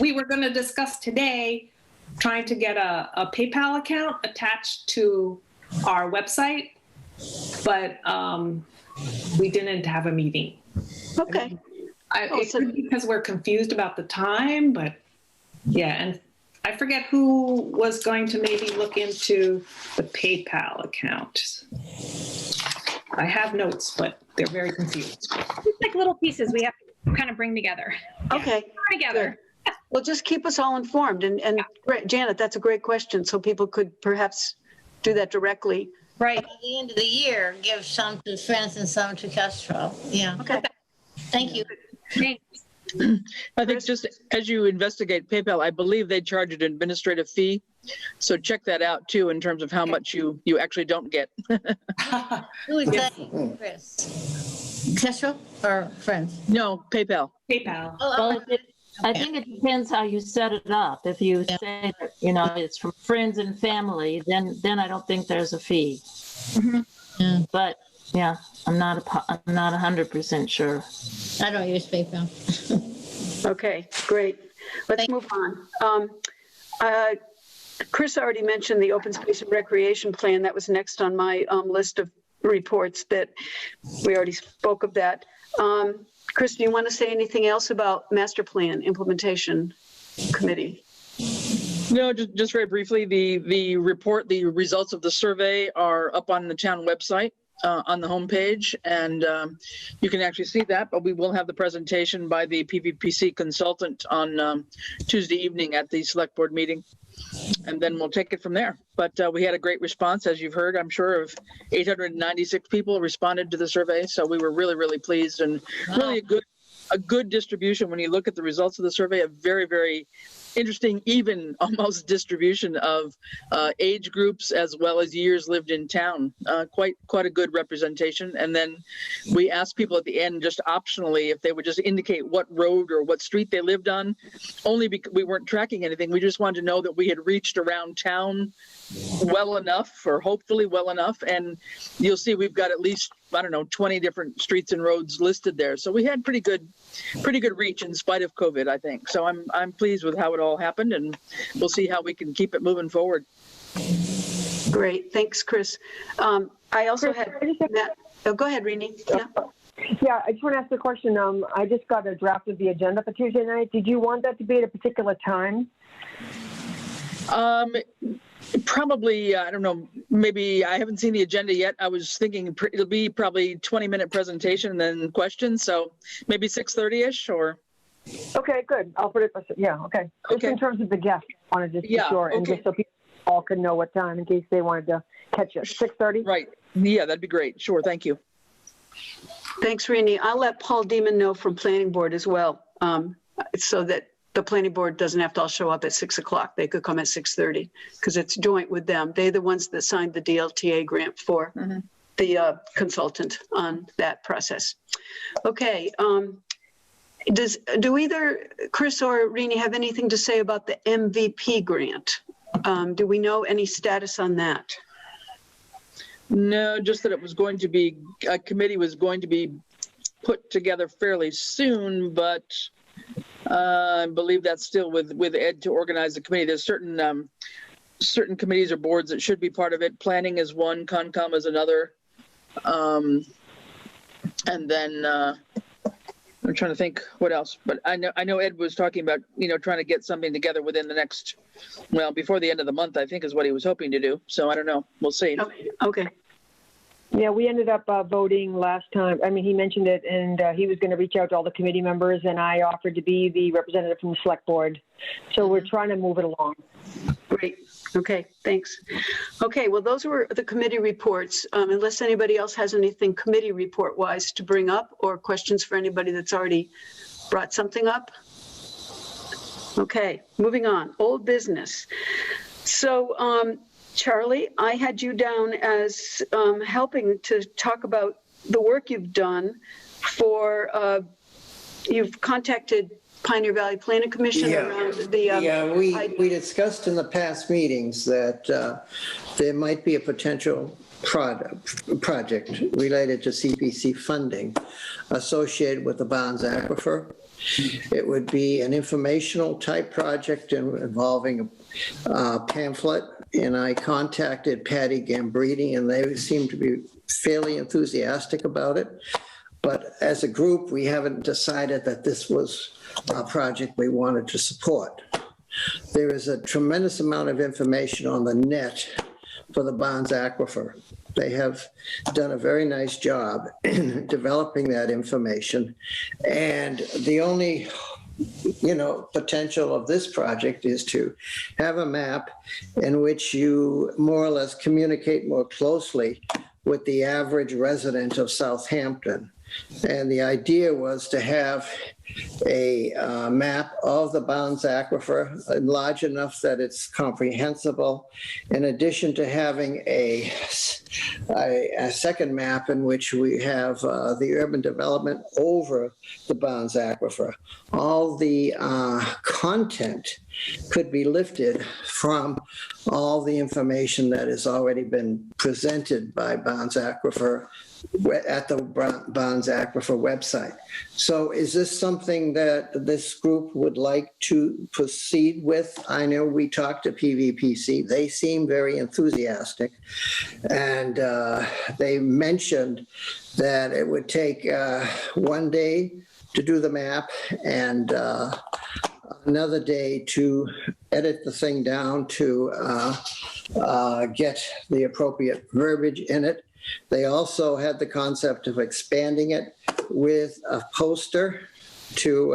we were going to discuss today trying to get a PayPal account attached to our website, but we didn't have a meeting. Okay. It could be because we're confused about the time, but yeah, and I forget who was going to maybe look into the PayPal account. I have notes, but they're very confused. It's like little pieces we have to kind of bring together. Okay. Together. Good. Well, just keep us all informed. And great, Janet, that's a great question. So people could perhaps do that directly. Right. At the end of the year, give some to Friends and some to Kestrel. Yeah. Okay. Thank you. Thanks. I think just as you investigate PayPal, I believe they charge an administrative fee. So check that out too in terms of how much you actually don't get. Who is that, Chris? Kestrel or Friends? No, PayPal. PayPal. Well, I think it depends how you set it up. If you say that, it's from friends and family, then I don't think there's a fee. Mm-hmm. Yeah. But yeah, I'm not 100% sure. I don't use PayPal. Okay, great. Let's move on. Chris already mentioned the open space and recreation plan. That was next on my list of reports that we already spoke of that. Chris, do you want to say anything else about master plan implementation committee? No, just very briefly, the report, the results of the survey are up on the town website. On the homepage, and you can actually see that, but we will have the presentation by the PVPC consultant on Tuesday evening at the select board meeting, and then we'll take it from there. But we had a great response, as you've heard, I'm sure, of 896 people responded to the survey, so we were really, really pleased, and really a good distribution when you look at the results of the survey, a very, very interesting, even almost distribution of age groups as well as years lived in town. Quite a good representation. And then we asked people at the end, just optionally, if they would just indicate what road or what street they lived on. Only because we weren't tracking anything. We just wanted to know that we had reached around town well enough, or hopefully well enough. And you'll see we've got at least I don't know, 20 different streets and roads listed there. So we had pretty good reach in spite of COVID, I think. So I'm pleased with how it all happened, and we'll see how we can keep it moving forward. Great, thanks, Chris. I also had Matt. Oh, go ahead, Rini. Yeah. Yeah, I just want to ask a question. I just got a draft of the agenda for Tuesday night. Did you want that to be at a particular time? Probably, I don't know, maybe I haven't seen the agenda yet. I was thinking it'll be probably 20-minute presentation and then questions. So maybe 6:30-ish or. Okay, good. I'll put it, yeah, okay. Just Okay. in terms of the guests, I wanted to be Yeah, sure, and okay. just so people all can know what time in case they wanted to catch it. 6:30? Right. Yeah, that'd be great. Sure. Thank you. Thanks, Rini. I'll let Paul Deman know from Planning Board as well, so that the Planning Board doesn't have to all show up at 6 o'clock. They could come at 6:30 because it's joint with them. They're the ones that signed the DLTA grant for the consultant on that process. Okay. Do either Chris or Rini have anything to say about the MVP grant? Do we know any status on that? No, just that it was going to be, a committee was going to be put together fairly soon, but I believe that's still with Ed to organize the committee. There's certain committees or boards that should be part of it. Planning is one, Concom is another. And then I'm trying to think what else, but I know Ed was talking about, trying to get something together within the next, before the end of the month, I think is what he was hoping to do. So I don't know. We'll see. Okay. Yeah, we ended up voting last time. I mean, he mentioned it, and he was going to reach out to all the committee members, and I offered to be the representative from the select board. So we're trying to move it along. Great. Okay, thanks. Okay, well, those were the committee reports. Unless anybody else has anything committee report-wise to bring up or questions for anybody that's already brought something up. Okay, moving on. Old business. So, Charlie, I had you down as helping to talk about the work you've done for, you've contacted Pioneer Valley Planning Commission around the... we discussed in the past meetings that there might be a potential project related to CPC funding associated with the Barnes Aquifer. It would be an informational type project involving a pamphlet, and I contacted Patty Gambrini, and they seem to be fairly enthusiastic about it. But as a group, we haven't decided that this was a project we wanted to support. There is a tremendous amount of information on the net for the Barnes Aquifer. They have done a very nice job in developing that information. And the only, potential of this project is to have a map in which you more or less communicate more closely with the average resident of Southampton. And the idea was to have a map of the Barnes Aquifer large enough that it's comprehensible, in addition to having a second map in which we have the urban development over the Barnes Aquifer. All the content could be lifted from all the information that has already been presented by Barnes Aquifer at the Barnes Aquifer website. So is this something that this group would like to proceed with? I know we talked to PVPC. They seem very enthusiastic. And they mentioned that it would take 1 day to do the map and another day to edit the thing down to get the appropriate verbiage in it. They also had the concept of expanding it with a poster to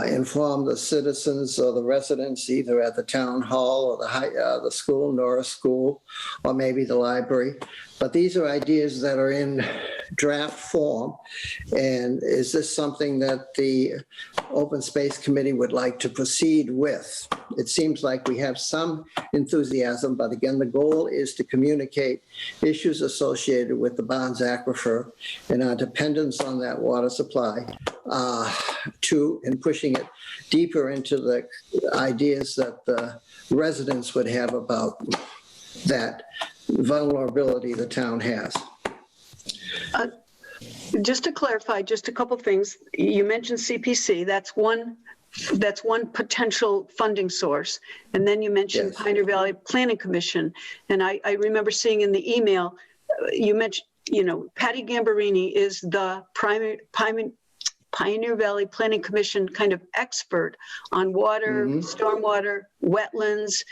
inform the citizens or the residents, either at the town hall or the school, Norris School, or maybe the library. But these are ideas that are in draft form. And is this something that the Open Space Committee would like to proceed with? It seems like we have some enthusiasm, but again, the goal is to communicate issues associated with the Barnes Aquifer and our dependence on that water supply and pushing it deeper into the ideas that the residents would have about that vulnerability the town has. Just to clarify, just a couple things. You mentioned CPC. That's one potential funding source. And then you mentioned Yes. Pioneer Valley Planning Commission. And I remember seeing in the email, you mentioned, Patty Gambarini is the Pioneer Valley Planning Commission kind of expert on water, stormwater, wetlands,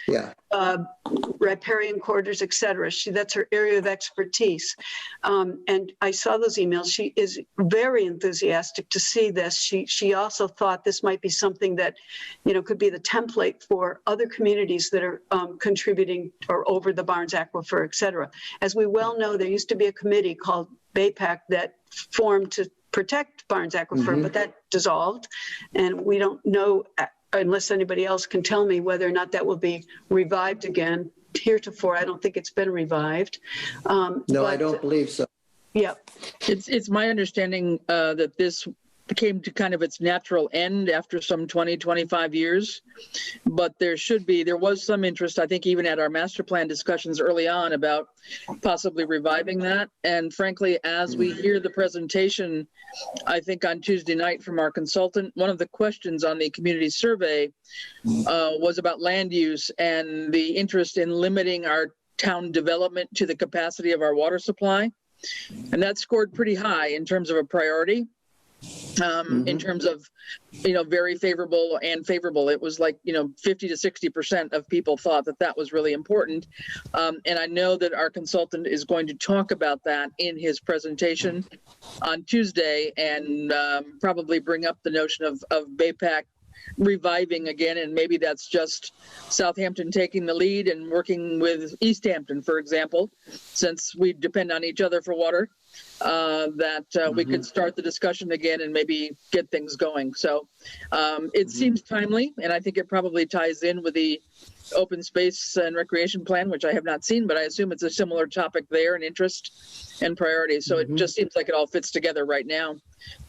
riparian corridors, et cetera. That's her area of expertise. And I saw those emails. She is very enthusiastic to see this. She also thought this might be something that, could be the template for other communities that are contributing or over the Barnes Aquifer, et cetera. As we well know, there used to be a committee called BAPAC that formed to protect Barnes Aquifer, but that dissolved. And we don't know, unless anybody else can tell me, whether or not that will be revived again. Heretofore, I don't think it's been revived. No, I don't believe so. Yeah. It's my understanding that this came to kind of its natural end after some 20, 25 years. But there was some interest, I think, even at our master plan discussions early on about possibly reviving that. And frankly, as we hear the presentation, I think on Tuesday night from our consultant, one of the questions on the community survey was about land use and the interest in limiting our town development to the capacity of our water supply. And that scored pretty high in terms of a priority. In terms of, very favorable and favorable. It was like, 50 to 60% of people thought that was really important. And I know that our consultant is going to talk about that in his presentation on Tuesday and probably bring up the notion of BAPAC reviving again. And maybe that's just Southampton taking the lead and working with Easthampton, for example, since we depend on each other for water. We could start the discussion again and maybe get things going. So it seems timely, and I think it probably ties in with the open space and recreation plan, which I have not seen, but I assume it's a similar topic there and interest and priority. So it just seems like it all fits together right now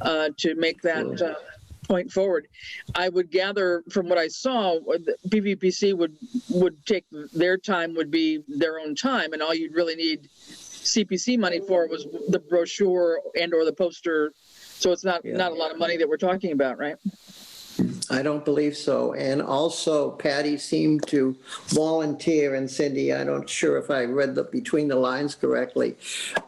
to make that point forward. I would gather from what I saw, PVPC would take their time, would be their own time, and all you'd really need CPC money for was the brochure and or the poster. So it's not a lot of money that we're talking about, right? I don't believe so. And also Patty seemed to volunteer, and Cindy, I'm not sure if I read between the lines correctly,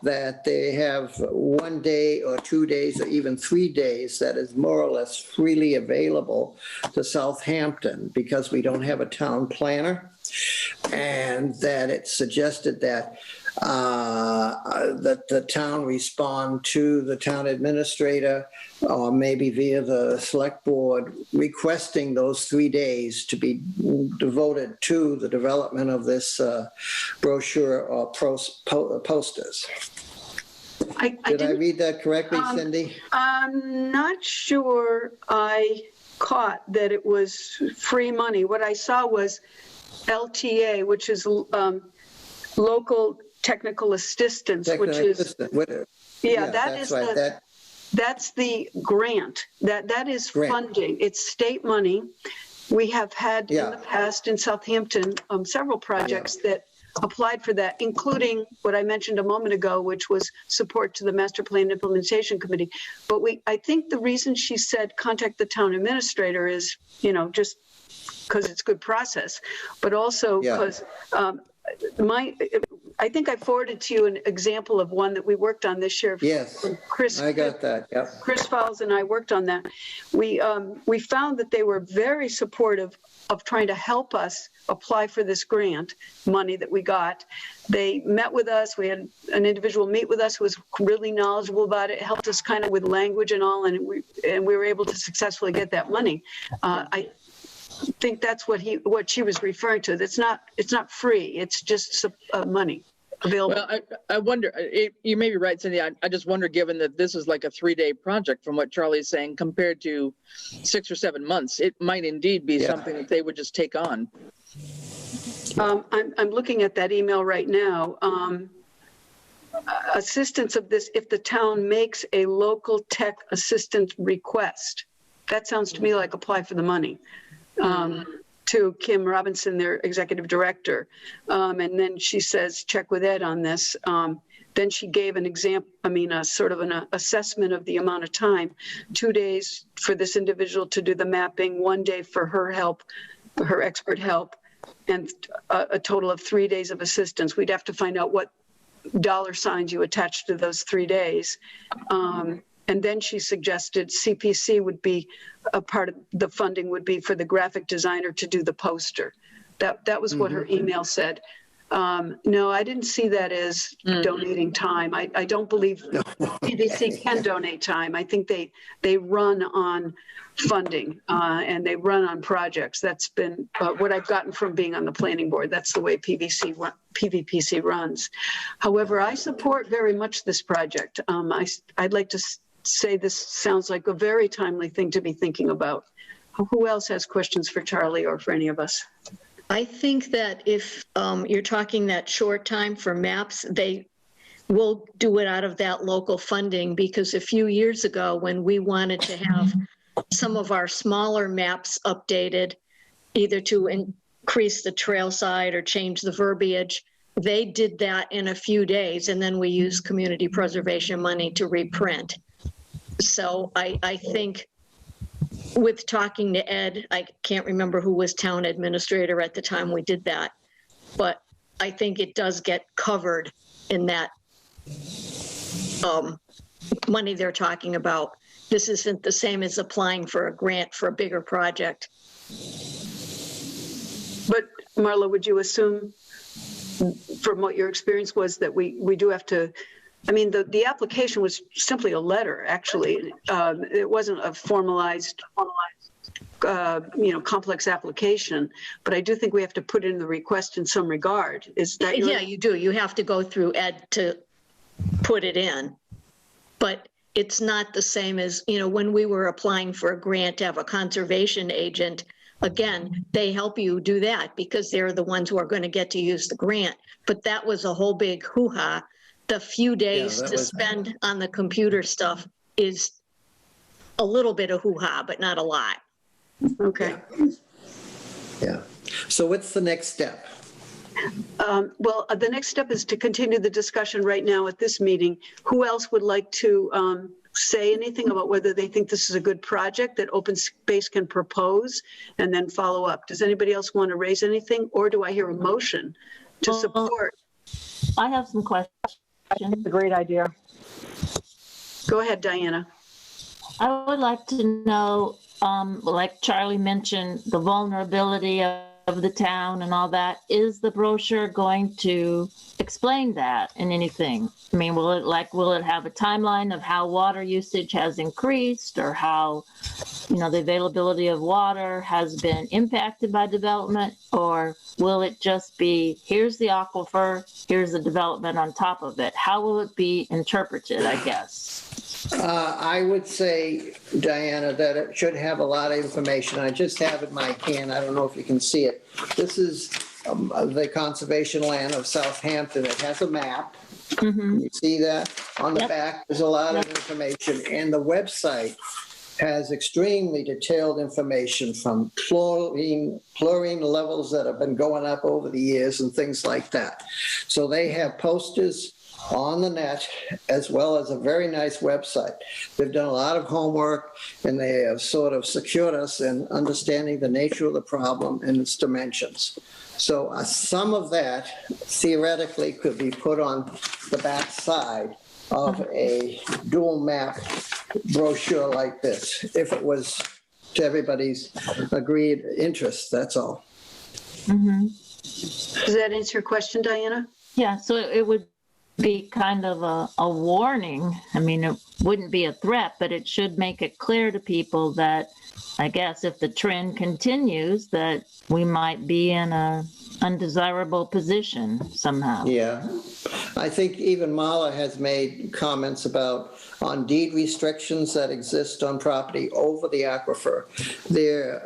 that they have 1 day or 2 days or even 3 days that is more or less freely available to Southampton because we don't have a town planner, and that it suggested that that the town respond to the town administrator or maybe via the select board requesting those 3 days to be devoted to the development of this brochure or posters. Did I read that correctly, Cindy? I'm not sure I caught that it was free money. What I saw was LTA, which is local technical assistance, which is that's the grant. That is funding. It's state money. We have had in the past in Southampton several projects that applied for that, including what I mentioned a moment ago, which was support to the Master Plan Implementation Committee. But I think the reason she said contact the town administrator is, just because it's good process, but also because I think I forwarded to you an example of one that we worked on this year. Yes, I got that. Yep. Chris Fowles and I worked on that. We found that they were very supportive of trying to help us apply for this grant money that we got. They met with us. We had an individual meet with us who was really knowledgeable about it, helped us kind of with language and all, and we were able to successfully get that money. I think that's what she was referring to. It's not free. It's just money available. Well, I wonder, you may be right, Cindy. I just wonder, given that this is like a 3-day project from what Charlie's saying, compared to 6 or 7 months, it might indeed be something that they would just take on. I'm looking at that email right now. Assistance of this, if the town makes a local tech assistant request. That sounds to me like apply for the money. To Kim Robinson, their executive director. And then she says, check with Ed on this. then she gave an example, a sort of an assessment of the amount of time, 2 days for this individual to do the mapping, 1 day for her help, her expert help, and a total of 3 days of assistance. We'd have to find out what dollar signs you attach to those 3 days. And then she suggested CPC would be a part of the funding would be for the graphic designer to do the poster. That was what her email said. No, I didn't see that as donating time. I don't believe PVC can donate time. I think they run on funding and they run on projects. That's been what I've gotten from being on the planning board. That's the way PVPC runs. However, I support very much this project. I'd like to say this sounds like a very timely thing to be thinking about. Who else has questions for Charlie or for any of us? I think that if you're talking that short time for maps, they will do it out of that local funding, because a few years ago when we wanted to have some of our smaller maps updated, either to increase the trail side or change the verbiage, they did that in a few days, and then we used community preservation money to reprint. So I think with talking to Ed, I can't remember who was town administrator at the time we did that, but I think it does get covered in that money they're talking about. This isn't the same as applying for a grant for a bigger project. But Marla, would you assume from what your experience was that we do have to, I mean, the application was simply a letter, actually. It wasn't a formalized, complex application, but I do think we have to put in the request in some regard. Is that Yeah, you do. You have to go through Ed to put it in. But it's not the same as, when we were applying for a grant to have a conservation agent, again, they help you do that because they're the ones who are going to get to use the grant. But that was a whole big hoo-ha. The few days to spend on the computer stuff is a little bit of hoo-ha, but not a lot. Okay. Yeah. So what's the next step? Well, the next step is to continue the discussion right now at this meeting. Who else would like to say anything about whether they think this is a good project that Open Space can propose and then follow up? Does anybody else want to raise anything, or do I hear a motion to support? I have some questions. It's a great idea. Go ahead, Diana. I would like to know, like Charlie mentioned, the vulnerability of the town and all that. Is the brochure going to explain that in anything? I mean, will it have a timeline of how water usage has increased, or how, the availability of water has been impacted by development? Or will it just be, here's the aquifer, here's the development on top of it? How will it be interpreted, I guess? I would say, Diana, that it should have a lot of information. I just have it in my hand. I don't know if you can see it. This is the conservation land of Southampton. It has a map. Mm-hmm. You see that? On the back, there's a lot of information. And the website has extremely detailed information from chlorine levels that have been going up over the years and things like that. So they have posters on the net, as well as a very nice website. They've done a lot of homework, and they have sort of secured us in understanding the nature of the problem and its dimensions. So some of that theoretically could be put on the back side of a dual map brochure like this, if it was to everybody's agreed interest, that's all. Mm-hmm. Does that answer your question, Diana? Yeah, so it would be kind of a warning. I mean, it wouldn't be a threat, but it should make it clear to people that, I guess, if the trend continues, that we might be in a undesirable position somehow. Yeah. I think even Marla has made comments about on deed restrictions that exist on property over the aquifer. They're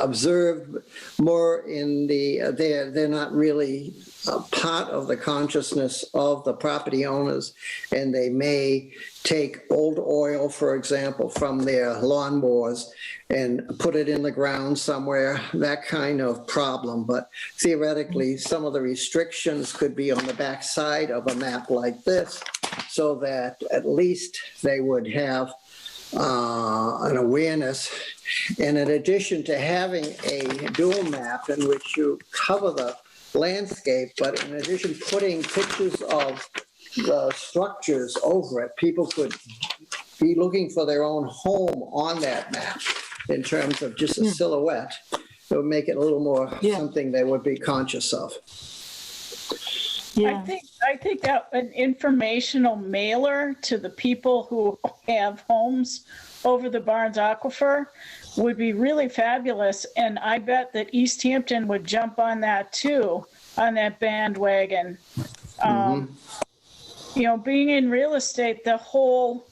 observed more in the, they're not really a part of the consciousness of the property owners, and they may take old oil, for example, from their lawnmowers and put it in the ground somewhere, that kind of problem. But theoretically, some of the restrictions could be on the back side of a map like this, so that at least they would have an awareness. And in addition to having a dual map in which you cover the landscape, but in addition putting pictures of the structures over it, people could be looking for their own home on that map in terms of just a silhouette. It would make it a little more something they would be conscious of. Yeah. I think that an informational mailer to the people who have homes over the Barnes Aquifer would be really fabulous. And I bet that Easthampton would jump on that too, on that bandwagon. You know, being in real estate, the whole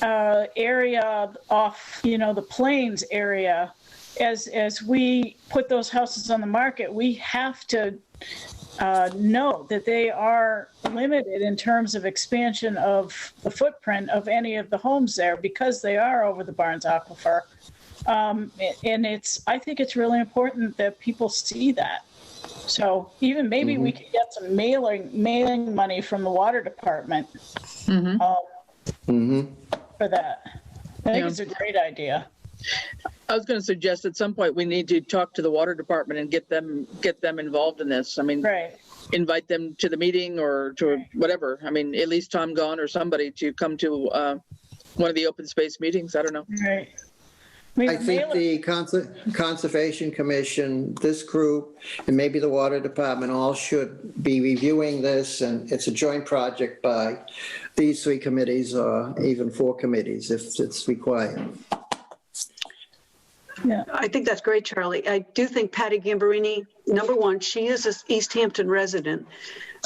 area off, you know, the Plains area, as we put those houses on the market, we have to know that they are limited in terms of expansion of the footprint of any of the homes there, because they are over the Barnes Aquifer. And I think it's really important that people see that. So even maybe we could get some mailing money from the water department for that. I think it's a great idea. I was going to suggest at some point we need to talk to the water department and get them involved in this. I mean, invite them to the meeting or to whatever. I mean, at least Tom Gahn or somebody to come to one of the open space meetings. I don't know. Right. I think the Conservation Commission, this group, and maybe the Water Department all should be reviewing this, and it's a joint project by these 3 committees or even 4 committees if it's required. Yeah, I think that's great, Charlie. I do think Patty Gambarini, number one, she is an Easthampton resident.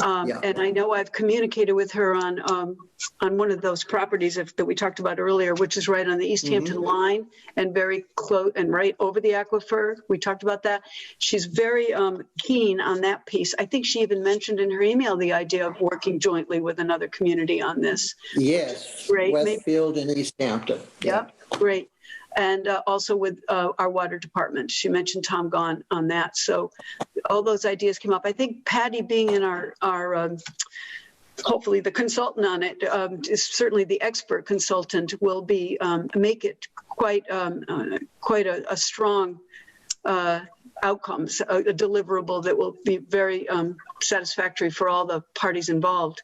And I know I've communicated with her on one of those properties that we talked about earlier, which is right on the Easthampton line and very close and right over the aquifer. We talked about that. She's very keen on that piece. I think she even mentioned in her email the idea of working jointly with another community on this. Yes, great. Westfield and Easthampton. Yep, great. And also with our water department. She mentioned Tom Gahn on that. So all those ideas came up. I think Patty being in our hopefully the consultant on it, is certainly the expert consultant, will be make it quite a strong outcomes, a deliverable that will be very satisfactory for all the parties involved.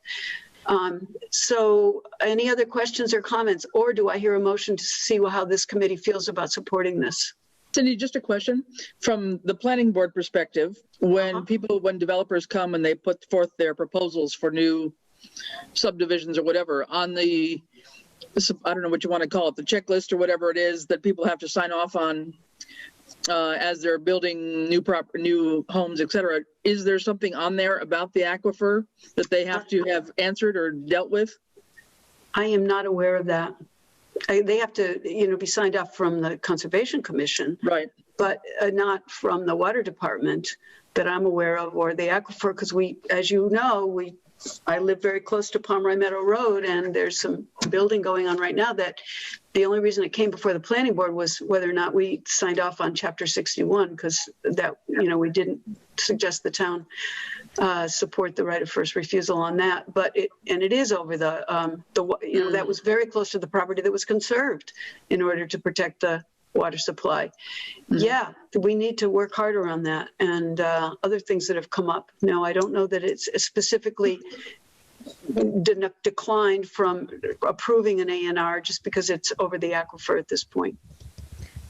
So any other questions or comments, or do I hear a motion to see how this committee feels about supporting this? Cindy, just a question from the planning board perspective. When when developers come and they put forth their proposals for new subdivisions or whatever on the, I don't know what you want to call it, the checklist or whatever it is that people have to sign off on as they're building new homes, et cetera, is there something on there about the aquifer that they have to have answered or dealt with? I am not aware of that. They have to, be signed off from the Conservation Commission, right? But not from the Water Department that I'm aware of, or the aquifer, because as you know, I live very close to Pomeroy Meadow Road, and there's some building going on right now that the only reason it came before the planning board was whether or not we signed off on Chapter 61, because that, we didn't suggest the town support the right of first refusal on that. But it is over that was very close to the property that was conserved in order to protect the water supply. Yeah, we need to work harder on that, and other things that have come up. No, I don't know that it's specifically declined from approving an A&R just because it's over the aquifer at this point.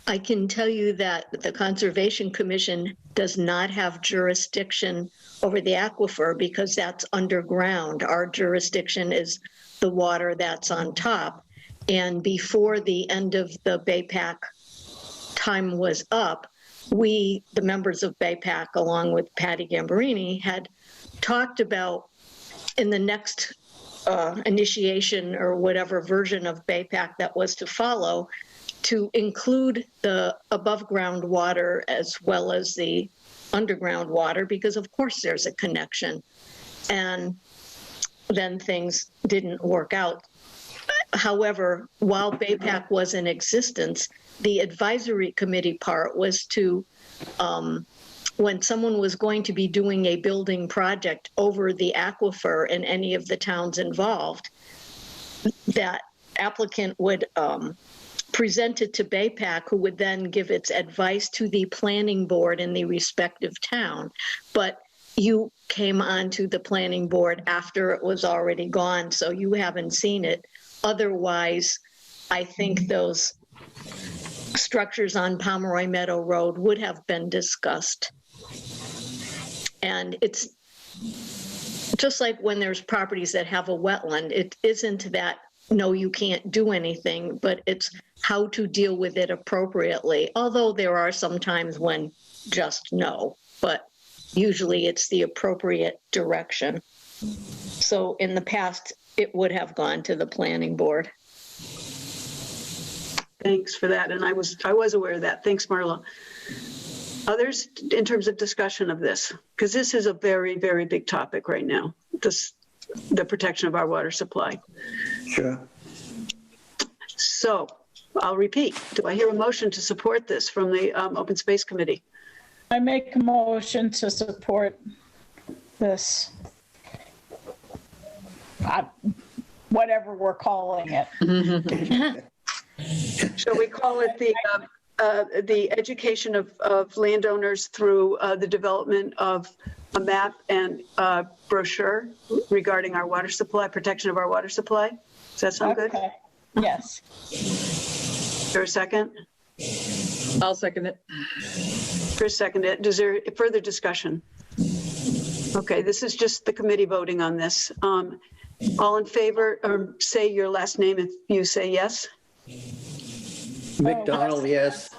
I can tell you that the Conservation Commission does not have jurisdiction over the aquifer because that's underground. Our jurisdiction is the water that's on top. And before the end of the BayPAC time was up, we, the members of BayPAC, along with Patty Gambarini, had talked about in the next initiation or whatever version of BayPAC that was to follow, to include the above ground water as well as the underground water because of course there's a connection. And then things didn't work out. However, while BayPAC was in existence, the advisory committee part was to, when someone was going to be doing a building project over the aquifer in any of the towns involved, that applicant would present it to BayPAC, who would then give its advice to the planning board in the respective town. But you came onto the planning board after it was already gone, so you haven't seen it. Otherwise, I think those structures on Pomeroy Meadow Road would have been discussed. And it's just like when there's properties that have a wetland, it isn't that, no, you can't do anything, but it's how to deal with it appropriately. Although there are some times when just no, but usually it's the appropriate direction. So in the past, it would have gone to the planning board. Thanks for that. And I was aware of that. Thanks, Marla. Others in terms of discussion of this, because this is a very, very big topic right now, the protection of our water supply. Sure. So I'll repeat. Do I hear a motion to support this from the Open Space Committee? I make a motion to support this. Whatever we're calling it. Shall we call it the education of landowners through the development of a map and brochure regarding our water supply, protection of our water supply? Does that sound good? Okay. Yes. Is there a second? I'll second it. Chris seconded it. Is there further discussion? Okay, this is just the committee voting on this. All in favor, or say your last name if you say yes. McDonald, yes.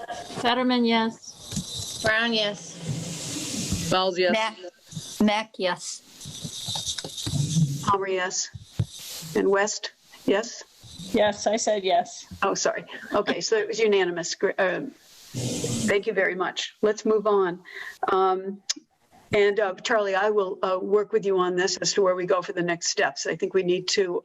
Fetterman, yes. Brown, yes. Fowles, yes. Mac, yes. Palmer, yes. And West, yes? Yes, I said yes. Oh, sorry. Okay, so it was unanimous. Thank you very much. Let's move on. And Charlie, I will work with you on this as to where we go for the next steps. I think we need to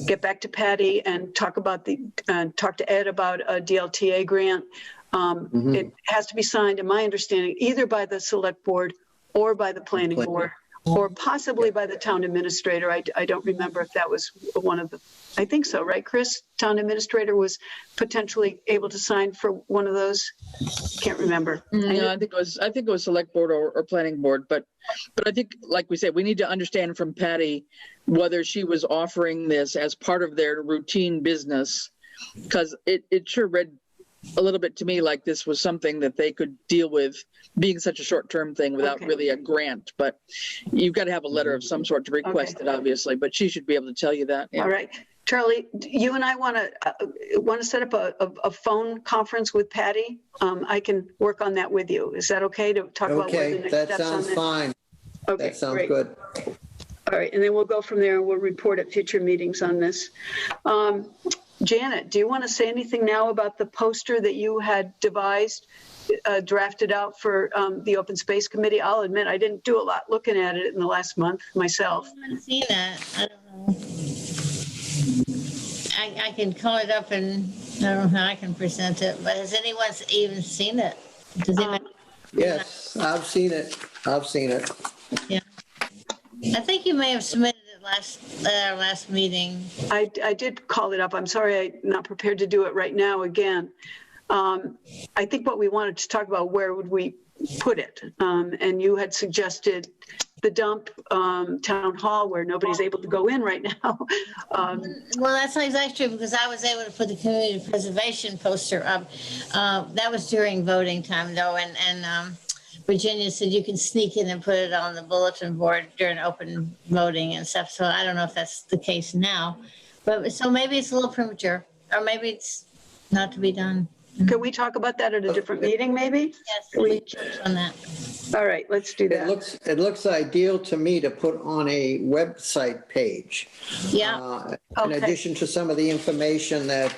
get back to Patty and talk to Ed about a DLTA grant. It has to be signed, in my understanding, either by the select board or by the planning board, or possibly by the town administrator. I don't remember if that was one of the, I think so, right, Chris? Town administrator was potentially able to sign for one of those. Can't remember. No, I think it was select board or planning board, but I think, like we said, we need to understand from Patty whether she was offering this as part of their routine business, because it sure read a little bit to me like this was something that they could deal with, being such a short-term thing without really a grant. But you've got to have a letter of some sort to request it, obviously, but she should be able to tell you that. Yeah. All right. Charlie, you and I want to set up a phone conference with Patty. I can work on that with you. Is that okay to talk about what the next that steps on sounds this? fine. Okay, That sounds great. good. All right, and then we'll go from there and we'll report at future meetings on this. Janet, do you want to say anything now about the poster that you had devised, drafted out for the Open Space Committee? I'll admit I didn't do a lot looking at it in the last month myself. I haven't seen that. I don't know. I can call it up and I don't know how I can present it, but has anyone even seen it? Does anyone? Yes, I've seen it. Yeah. I think you may have submitted it last meeting. I did call it up. I'm sorry I'm not prepared to do it right now again. I think what we wanted to talk about, where would we put it? And you had suggested the dump, town hall, where nobody's able to go in right now. Well, that's not exactly true, because I was able to put the community preservation poster up. That was during voting time, though, and Virginia said you can sneak in and put it on the bulletin board during open voting and stuff. So I don't know if that's the case now, but so maybe it's a little premature, or maybe it's not to be done. Can we talk about that at a different meeting, maybe? Yes, we on that. All right, let's do that. It looks ideal to me to put on a website page. Yeah. In addition to some of the information that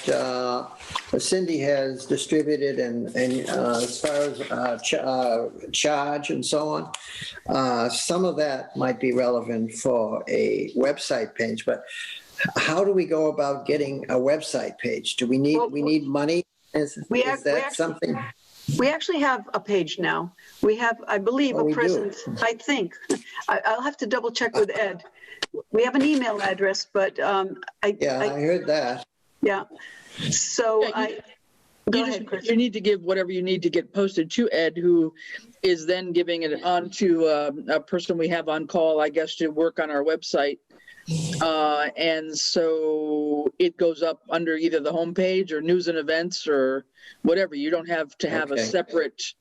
Cindy has distributed and as far as charge and so on, some of that might be relevant for a website page. But how do we go about getting a website page? Do we need money? Is that something? We actually have a page now. We have, I believe, a presence. I think. I'll have to double check with Ed. We have an email address, but I heard that. Yeah. So go ahead, Chris. You need to give whatever you need to get posted to Ed, who is then giving it on to a person we have on call, I guess, to work on our website. And so it goes up under either the homepage or news and events or whatever. You don't have to have a separate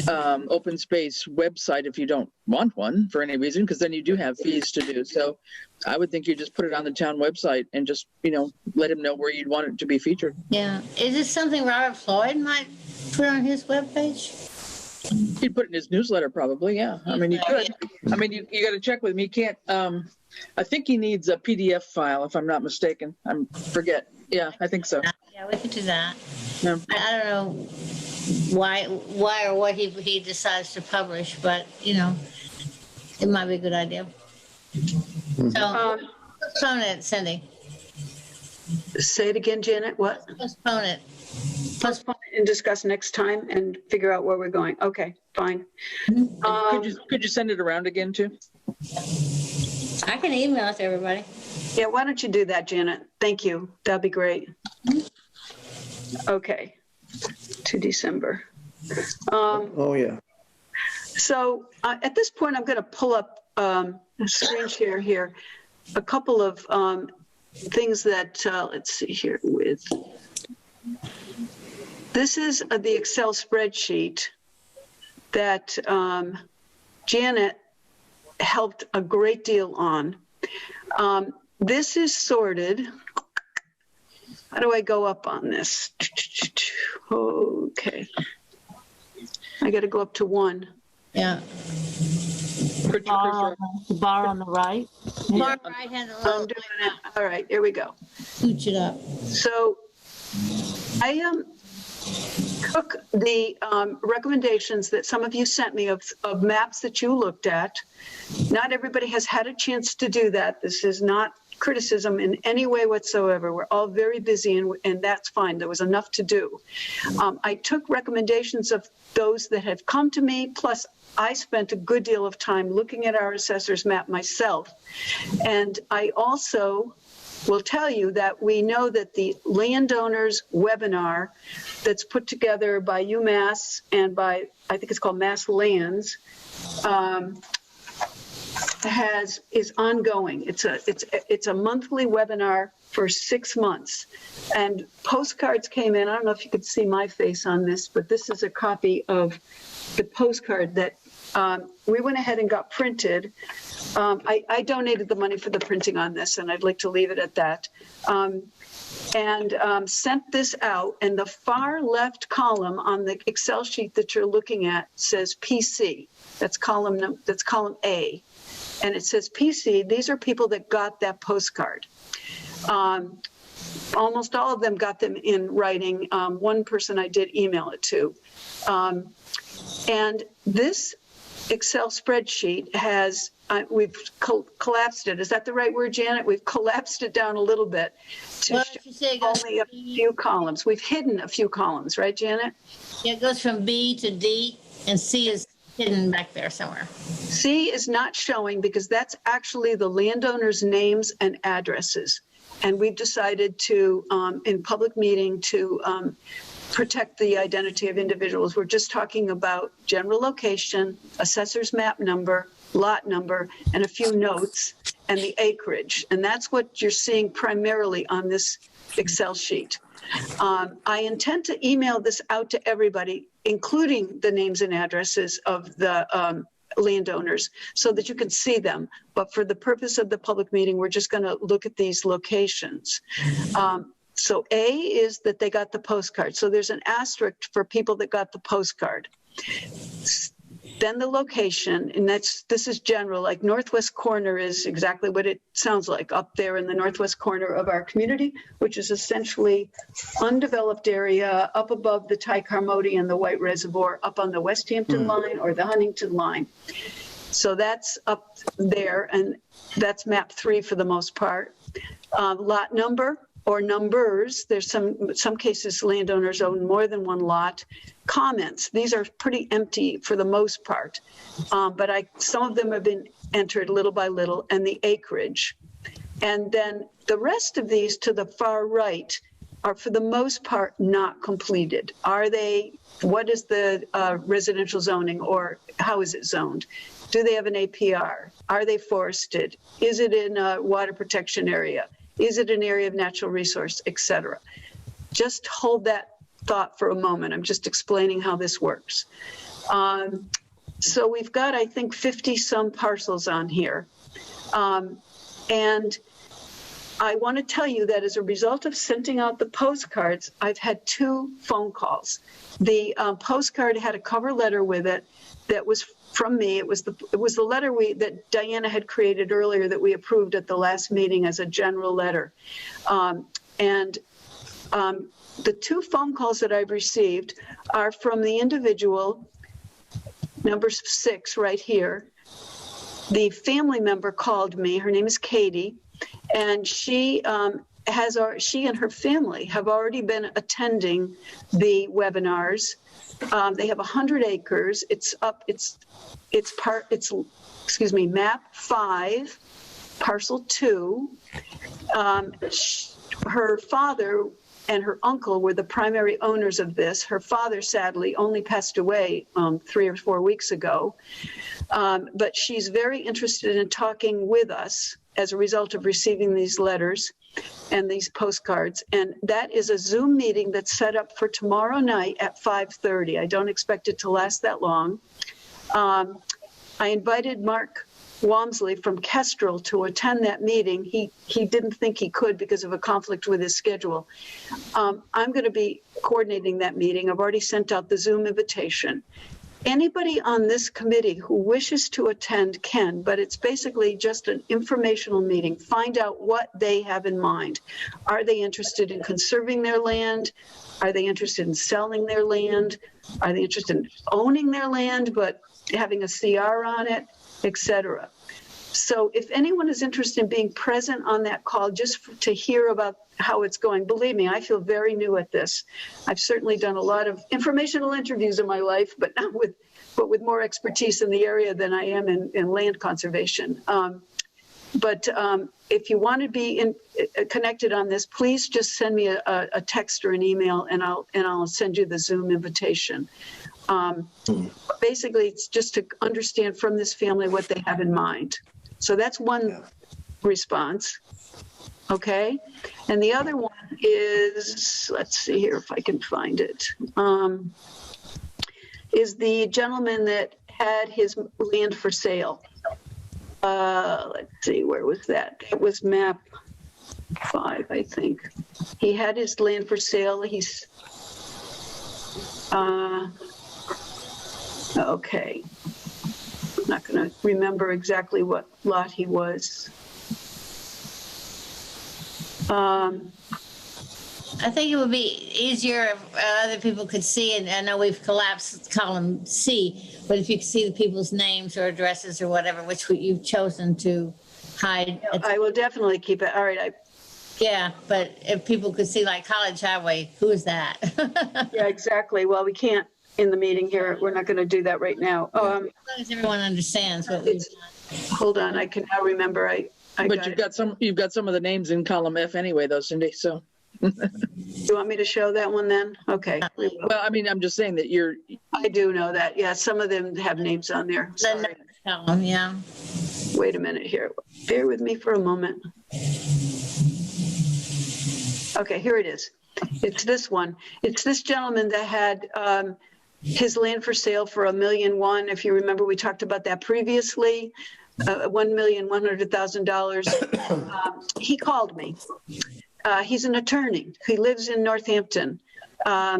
open space website if you don't want one for any reason, because then you do have fees to do. So I would think you just put it on the town website and just, let him know where you'd want it to be featured. Yeah. Is this something Robert Floyd might put on his webpage? He'd put it in his newsletter probably, yeah. I mean, you could. I mean, you got to check with him. He can't, I think he needs a PDF file, if I'm not mistaken. I forget. Yeah, I think so. Yeah, we could do that. Yeah. I don't know why or what he decides to publish, but, it might be a good idea. So, postpone it, Cindy. Say it again, Janet. What? Postpone it. Postpone it and discuss next time and figure out where we're going. Okay, fine. Could you send it around again too? I can email it to everybody. Yeah, why don't you do that, Janet? Thank you. That'd be great. Okay, to December. Yeah. So at this point, I'm going to pull up a screen share here. A couple of things that, let's see here with, this is the Excel spreadsheet that Janet helped a great deal on. This is sorted. How do I go up on this? Okay. I got to go up to 1. Yeah. The bar on the right. Bar right hand. I'm doing it. All right, here we go. Scooch it up. So I took the recommendations that some of you sent me of maps that you looked at. Not everybody has had a chance to do that. This is not criticism in any way whatsoever. We're all very busy, and that's fine. There was enough to do. I took recommendations of those that have come to me, plus I spent a good deal of time looking at our assessor's map myself. And I also will tell you that we know that the landowners webinar that's put together by UMass and by, I think it's called Mass Lands, is ongoing. It's a monthly webinar for 6 months, and postcards came in. I don't know if you could see my face on this, but this is a copy of the postcard that we went ahead and got printed. I donated the money for the printing on this, and I'd like to leave it at that. And sent this out, and the far left column on the Excel sheet that you're looking at says PC. That's column A. And it says PC. These are people that got that postcard. Almost all of them got them in writing. One person I did email it to. And this Excel spreadsheet has, we've collapsed it. Is that the right word, Janet? We've collapsed it down a little bit to only a few columns. We've hidden a few columns, right, Janet? Yeah, it goes from B to D, and C is hidden back there somewhere. C is not showing because that's actually the landowners' names and addresses. And we've decided to, in public meeting, to protect the identity of individuals. We're just talking about general location, assessor's map number, lot number, and a few notes, and the acreage. And that's what you're seeing primarily on this Excel sheet. I intend to email this out to everybody, including the names and addresses of the landowners, so that you can see them. But for the purpose of the public meeting, we're just going to look at these locations. So A is that they got the postcard. So there's an asterisk for people that got the postcard. then the location, and this is general, like northwest corner is exactly what it sounds like, up there in the northwest corner of our community, which is essentially undeveloped area up above the Ty-Carmody and the White Reservoir, up on the Westhampton line or the Huntington line. So that's up there, and that's map 3 for the most part. Lot number or numbers, there's some cases landowners own more than one lot. Comments, these are pretty empty for the most part, but some of them have been entered little by little, and the acreage. And then the rest of these to the far right are for the most part not completed. What is the residential zoning, or how is it zoned? Do they have an APR? Are they forested? Is it in a water protection area? Is it an area of natural resource, et cetera? Just hold that thought for a moment. I'm just explaining how this works. So we've got, I think, 50 some parcels on here. And I want to tell you that as a result of sending out the postcards, I've had 2 phone calls. The postcard had a cover letter with it that was from me. It was the letter that Diana had created earlier that we approved at the last meeting as a general letter. The 2 phone calls that I've received are from the individual, number 6 right here. The family member called me. Her name is Katie, and she and her family have already been attending the webinars. They have 100 acres. It's map 5, parcel 2. Her father and her uncle were the primary owners of this. Her father, sadly, only passed away 3 or 4 weeks ago. But she's very interested in talking with us as a result of receiving these letters and these postcards. And that is a Zoom meeting that's set up for tomorrow night at 5:30. I don't expect it to last that long. I invited Mark Walmsley from Kestrel to attend that meeting. He didn't think he could because of a conflict with his schedule. I'm going to be coordinating that meeting. I've already sent out the Zoom invitation. Anybody on this committee who wishes to attend can, but it's basically just an informational meeting. Find out what they have in mind. Are they interested in conserving their land? Are they interested in selling their land? Are they interested in owning their land but having a CR on it, etc.? So if anyone is interested in being present on that call just to hear about how it's going, believe me, I feel very new at this. I've certainly done a lot of informational interviews in my life, but not with more expertise in the area than I am in land conservation. But if you want to be connected on this, please just send me a text or an email, and I'll send you the Zoom invitation. Basically, it's just to understand from this family what they have in mind. So that's one response, okay? And the other one is, let's see here if I can find it, is the gentleman that had his land for sale. Let's see, where was that? It was map 5, I think. He had his land for sale. He's, okay. I'm not going to remember exactly what lot he was. I think it would be easier if other people could see, and I know we've collapsed column C, but if you could see the people's names or addresses or whatever, which you've chosen to hide. I will definitely keep it. All right. Yeah, but if people could see like College Highway, who is that? Yeah, exactly. Well, we can't in the meeting here. We're not going to do that right now. As long as everyone understands what we've done. Hold on. I can now remember. But you've got some of the names in column F anyway, though, Cindy. So. You want me to show that one then? Okay. Well, I mean, I'm just saying that I do know that. Yeah, some of them have names on there. Sorry. Yeah. Wait a minute here. Bear with me for a moment. Okay, here it is. It's this one. It's this gentleman that had his land for sale for $1.1 million. If you remember, we talked about that previously. $1,100,000. He called me. He's an attorney. He lives in Northampton.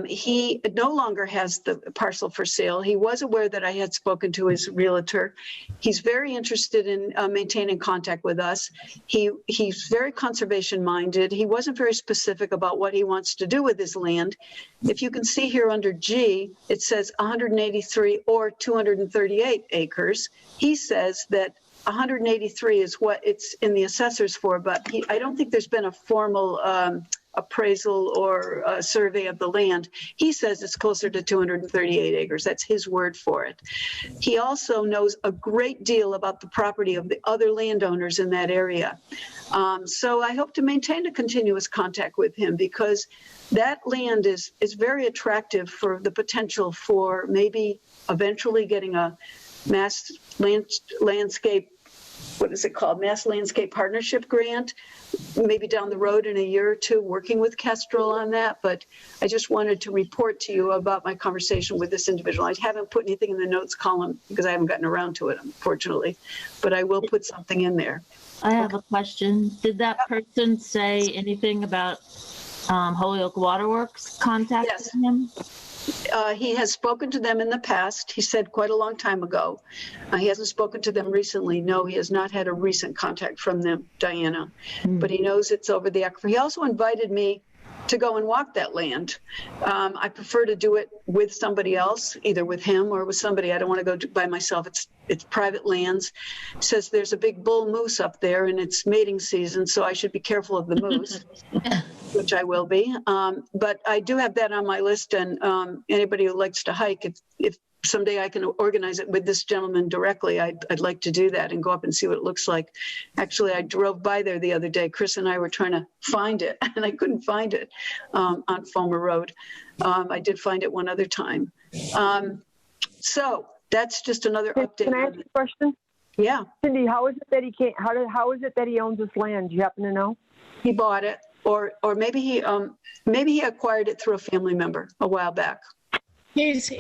He no longer has the parcel for sale. He was aware that I had spoken to his realtor. He's very interested in maintaining contact with us. He's very conservation minded. He wasn't very specific about what he wants to do with his land. If you can see here under G, it says 183 or 238 acres. He says that 183 is what it's in the assessors for, but I don't think there's been a formal appraisal or a survey of the land. He says it's closer to 238 acres. That's his word for it. He also knows a great deal about the property of the other landowners in that area. So I hope to maintain a continuous contact with him, because that land is very attractive for the potential for maybe eventually getting a mass landscape, what is it called? Mass Landscape Partnership Grant, maybe down the road in a year or two, working with Kestrel on that. But I just wanted to report to you about my conversation with this individual. I haven't put anything in the notes column because I haven't gotten around to it, unfortunately, but I will put something in there. I have a question. Did that person say anything about Holyoke Waterworks contacting him? He has spoken to them in the past. He said quite a long time ago. He hasn't spoken to them recently. No, he has not had a recent contact from them, Diana. But he knows it's over the aquifer. He also invited me to go and walk that land. I prefer to do it with somebody else, either with him or with somebody. I don't want to go by myself. It's private lands. He says there's a big bull moose up there and it's mating season, so I should be careful of the moose, which I will be. But I do have that on my list, and anybody who likes to hike, if someday I can organize it with this gentleman directly, I'd like to do that and go up and see what it looks like. Actually, I drove by there the other day. Chris and I were trying to find it, and I couldn't find it on Fulmer Road. I did find it one other time. So that's just another update. Can I ask a question? Yeah. Cindy, how is it that he can't? How is it that he owns this land? Do you happen to know? He bought it, or maybe he acquired it through a family member a while back. It's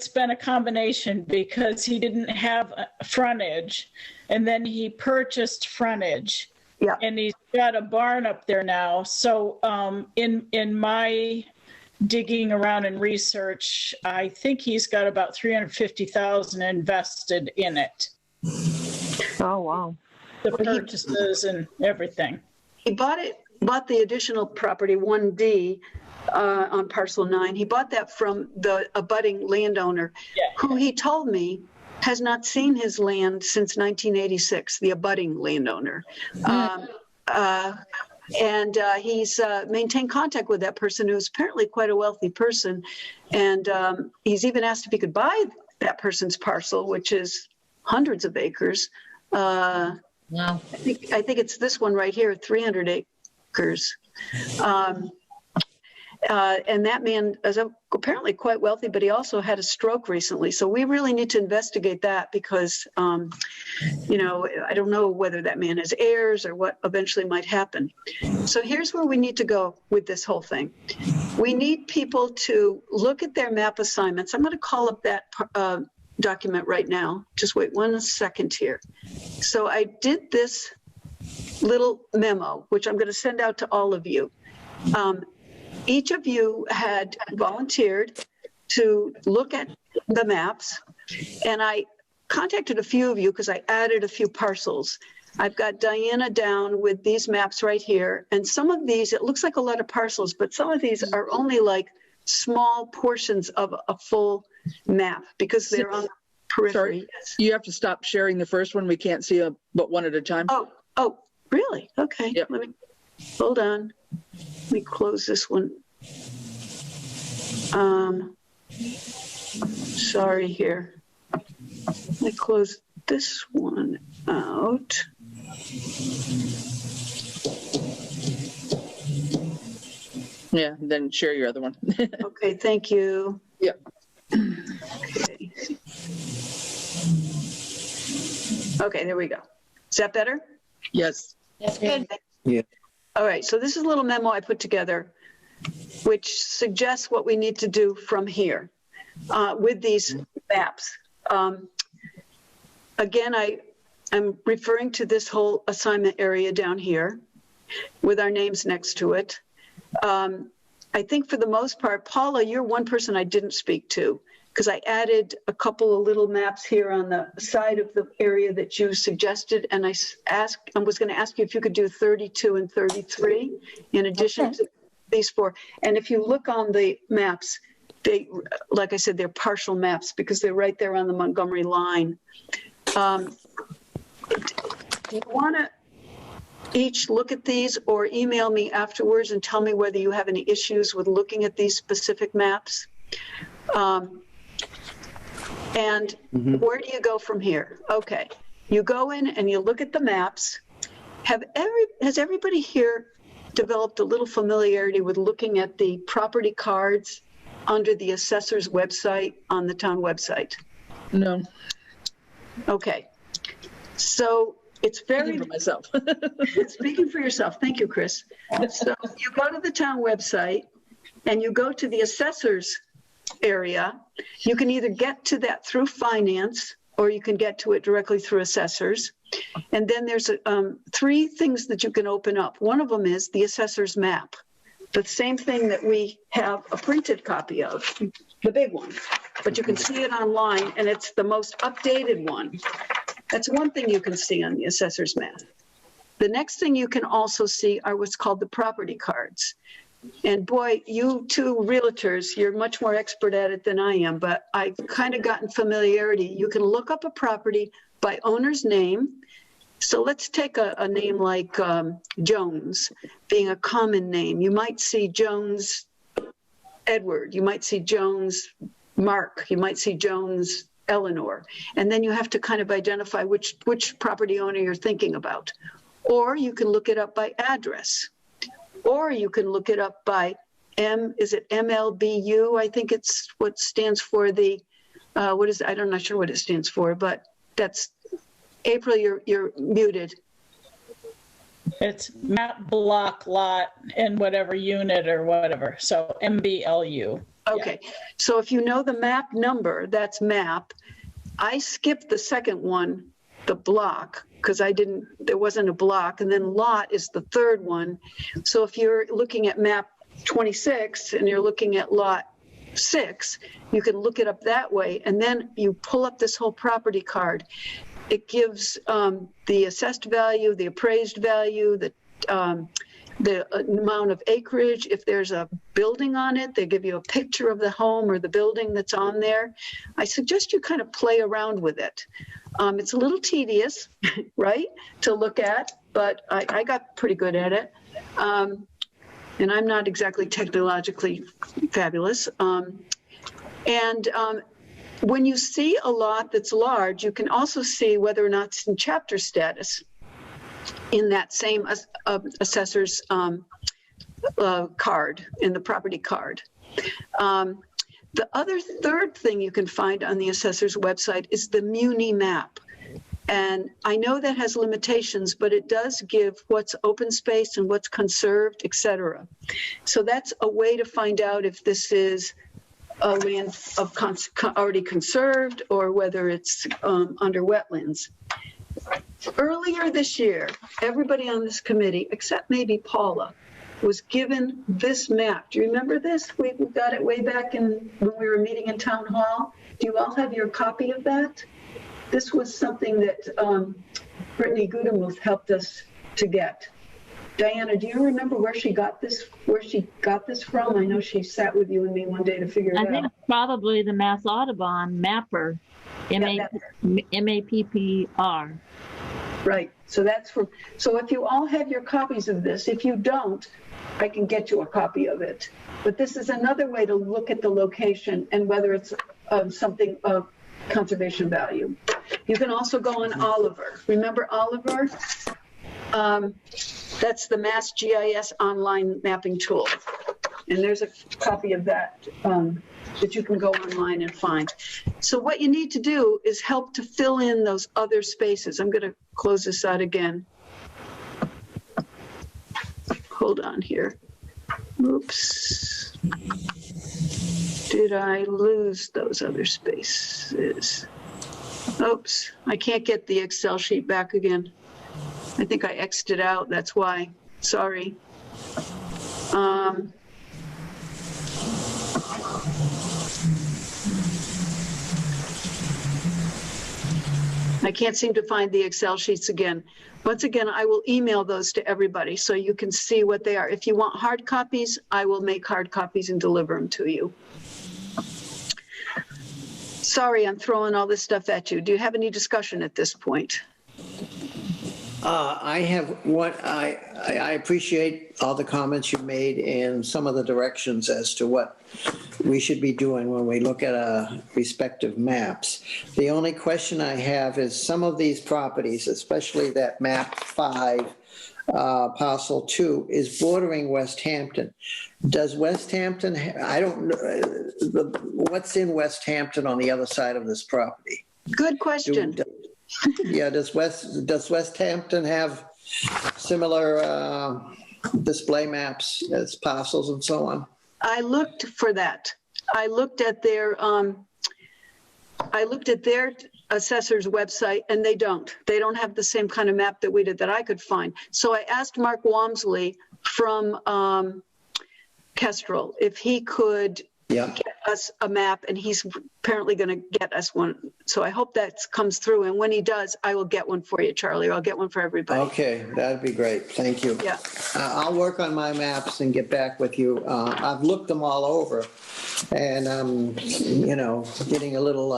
been a combination, because he didn't have frontage, and then he purchased frontage. Yeah. And he's got a barn up there now. So in my digging around and research, I think he's got about 350,000 invested in it. Oh, wow. The purchases and everything. He bought the additional property 1D on parcel 9. He bought that from the abutting landowner, who he told me has not seen his land since 1986, the abutting landowner. And he's maintained contact with that person, who's apparently quite a wealthy person. And he's even asked if he could buy that person's parcel, which is hundreds of acres. Wow. I think it's this one right here, 300 acres. And that man is apparently quite wealthy, but he also had a stroke recently. So we really need to investigate that, because, I don't know whether that man has heirs or what eventually might happen. So here's where we need to go with this whole thing. We need people to look at their map assignments. I'm going to call up that document right now. Just wait 1 second here. So I did this little memo, which I'm going to send out to all of you. Each of you had volunteered to look at the maps, and I contacted a few of you because I added a few parcels. I've got Diana down with these maps right here, and some of these, it looks like a lot of parcels, but some of these are only like small portions of a full map because they're on the periphery. Sorry, you have to stop sharing the first one. We can't see but one at a time. Oh, really? Okay. Yep. Hold on. Let me close this one. Sorry here. Let me close this one out. Yeah, then share your other one. Okay, thank you. Yep. Okay, there we go. Is that better? Yes. That's good. Yeah. All right, so this is a little memo I put together, which suggests what we need to do from here with these maps. Again, I'm referring to this whole assignment area down here with our names next to it. I think for the most part, Paula, you're one person I didn't speak to, because I added a couple of little maps here on the side of the area that you suggested, and I was going to ask you if you could do 32 and 33 in addition to these 4. And if you look on the maps, they, like I said, they're partial maps because they're right there on the Montgomery line. Do you want to each look at these or email me afterwards and tell me whether you have any issues with looking at these specific maps? And where do you go from here? Okay, you go in and you look at the maps. Has everybody here developed a little familiarity with looking at the property cards under the assessor's website on the town website? No. Okay, so it's very— Speaking for myself. Speaking for yourself. Thank you, Chris. So you go to the town website and you go to the assessor's area. You can either get to that through finance or you can get to it directly through assessors. And then there's 3 things that you can open up. One of them is the assessor's map, the same thing that we have a printed copy of, the big one, but you can see it online and it's the most updated one. That's one thing you can see on the assessor's map. The next thing you can also see are what's called the property cards. And boy, you two realtors, you're much more expert at it than I am, but I've kind of gotten familiarity. You can look up a property by owner's name. So let's take a name like Jones being a common name. You might see Jones Edward, you might see Jones Mark, you might see Jones Eleanor, and then you have to kind of identify which property owner you're thinking about. Or you can look it up by address, or you can look it up by is it MLBU? I think it's what stands for the, what is it? I'm not sure what it stands for, but that's, April, you're muted. It's map, block, lot, and whatever unit or whatever. So MBLU. Okay, so if you know the map number, that's map. I skipped the second one, the block, because there wasn't a block, and then lot is the third one. So if you're looking at map 26 and you're looking at lot 6, you can look it up that way, and then you pull up this whole property card. It gives the assessed value, the appraised value, the amount of acreage. If there's a building on it, they give you a picture of the home or the building that's on there. I suggest you kind of play around with it. It's a little tedious, right, to look at, but I got pretty good at it. And I'm not exactly technologically fabulous. When you see a lot that's large, you can also see whether or not it's in chapter status in that same assessor's card, in the property card. The other third thing you can find on the assessor's website is the Muni map. And I know that has limitations, but it does give what's open space and what's conserved, et cetera. So that's a way to find out if this is a land already conserved or whether it's under wetlands. Earlier this year, everybody on this committee, except maybe Paula, was given this map. Do you remember this? We got it way back when we were meeting in town hall. Do you all have your copy of that? This was something that Brittany Gudemuth helped us to get. Diana, do you remember where she got this from? I know she sat with you and me one day to figure it out. I think probably the Mass Audubon mapper, MAPPR. Right. So that's so if you all have your copies of this, if you don't, I can get you a copy of it. But this is another way to look at the location and whether it's something of conservation value. You can also go on Oliver. Remember Oliver? That's the Mass GIS online mapping tool. And there's a copy of that that you can go online and find. So what you need to do is help to fill in those other spaces. I'm going to close this out again. Hold on here. Oops. Did I lose those other spaces? Oops, I can't get the Excel sheet back again. I think I X'd it out, that's why. Sorry. I can't seem to find the Excel sheets again. Once again, I will email those to everybody so you can see what they are. If you want hard copies, I will make hard copies and deliver them to you. Sorry, I'm throwing all this stuff at you. Do you have any discussion at this point? I have what I appreciate all the comments you made and some of the directions as to what we should be doing when we look at our respective maps. The only question I have is some of these properties, especially that map 5, parcel 2, is bordering Westhampton. Does Westhampton, I don't know, what's in Westhampton on the other side of this property? Good question. Yeah, does Westhampton have similar display maps as parcels and so on? I looked for that. I looked at their assessor's website, and they don't. They don't have the same kind of map that we did that I could find. So I asked Mark Walmsley from Kestrel if he could get us a map, and he's apparently going to get us one. So I hope that comes through. And when he does, I will get one for you, Charlie. Or I'll get one for everybody. Okay, that'd be great. Thank you. Yeah. I'll work on my maps and get back with you. I've looked them all over, and I'm, getting a little.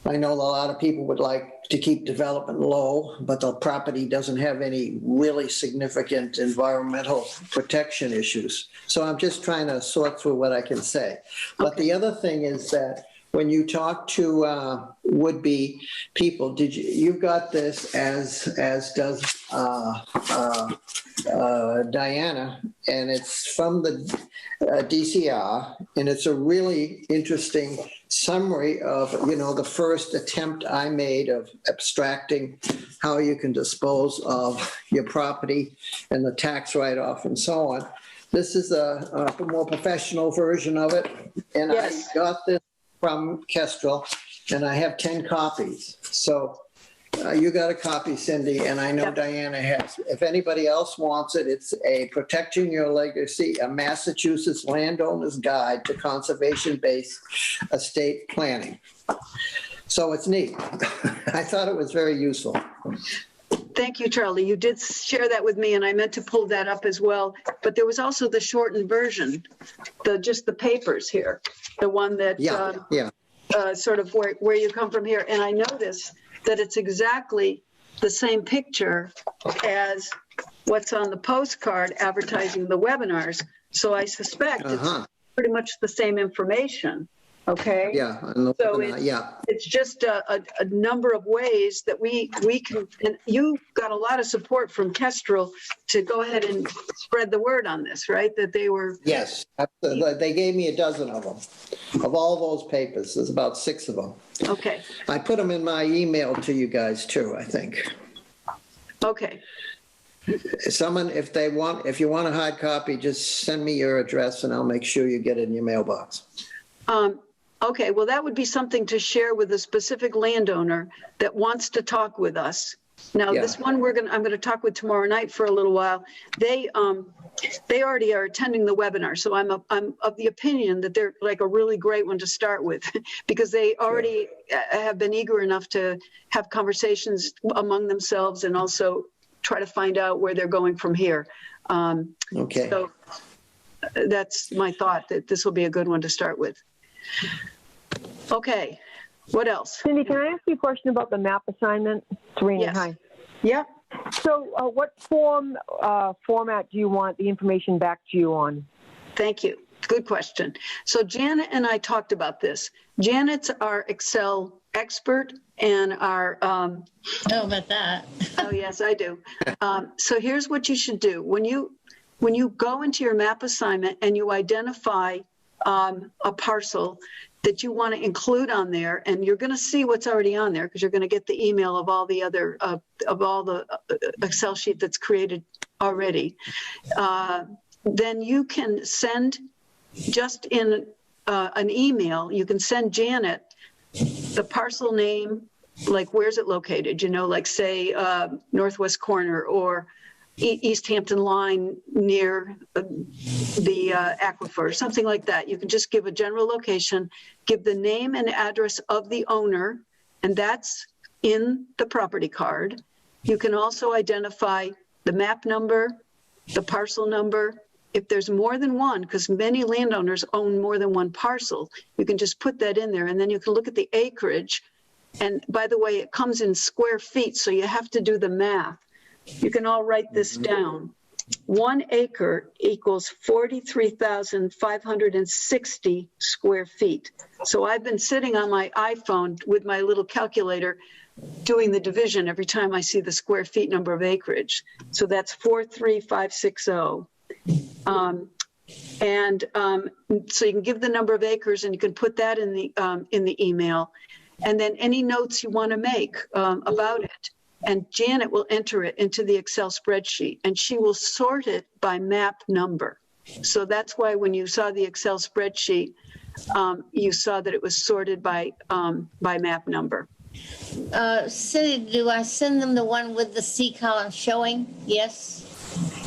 I know a lot of people would like to keep development low, but the property doesn't have any really significant environmental protection issues. So I'm just trying to sort through what I can say. But the other thing is that when you talk to would-be people, you've got this as does Diana, and it's from the DCR, and it's a really interesting summary of, the first attempt I made of abstracting how you can dispose of your property and the tax write-off and so on. This is a more professional version of it, and Yes. I got this from Kestrel, and I have 10 copies. So you got a copy, Cindy, and I know Diana has. If anybody else wants it, it's a Protecting Your Legacy, a Massachusetts Landowner's Guide to Conservation-Based Estate Planning. So it's neat. I thought it was very useful. Thank you, Charlie. You did share that with me, and I meant to pull that up as well. But there was also the shortened version, just the papers here, the one that sort of where you come from here. And I noticed that it's exactly the same picture as what's on the postcard advertising the webinars. So I suspect it's pretty much the same information. Okay. Yeah. So it's just a number of ways that we can, and you got a lot of support from Kestrel to go ahead and spread the word on this, right? That they were. Yes, absolutely. They gave me a dozen of them, of all those papers. There's about 6 of them. Okay. I put them in my email to you guys too, I think. Okay. If you want a hard copy, just send me your address and I'll make sure you get it in your mailbox. Okay, well, that would be something to share with a specific landowner that wants to talk with us. Now, this one I'm going to talk with tomorrow night for a little while. They already are attending the webinar, so I'm of the opinion that they're like a really great one to start with because they already have been eager enough to have conversations among themselves and also try to find out where they're going from here. Okay. So that's my thought, that this will be a good one to start with. Okay, what else? Cindy, can I ask you a question about the map assignment? Serena, Yes. hi. Yeah. So what format do you want the information back to you on? Thank you. Good question. So Janet and I talked about this. Janet's our Excel expert and our... Oh, about that. Oh, yes, I do. So here's what you should do. When you go into your map assignment and you identify a parcel that you want to include on there, and you're going to see what's already on there because you're going to get the email of all the other of all the Excel sheet that's created already. Then you can send just in an email. You can send Janet the parcel name, like where's it located? Like say northwest corner or Easthampton line near the aquifer, something like that. You can just give a general location, give the name and address of the owner, and that's in the property card. You can also identify the map number, the parcel number. If there's more than one, because many landowners own more than one parcel, you can just put that in there, and then you can look at the acreage. And by the way, it comes in square feet, so you have to do the math. You can all write this down. 1 acre equals 43,560 square feet. So I've been sitting on my iPhone with my little calculator doing the division every time I see the square feet number of acreage. So that's 43560. So you can give the number of acres, and you can put that in the email, and then any notes you want to make about it. And Janet will enter it into the Excel spreadsheet, and she will sort it by map number. So that's why when you saw the Excel spreadsheet, you saw that it was sorted by map number. Cindy, do I send them the one with the C column showing? Yes?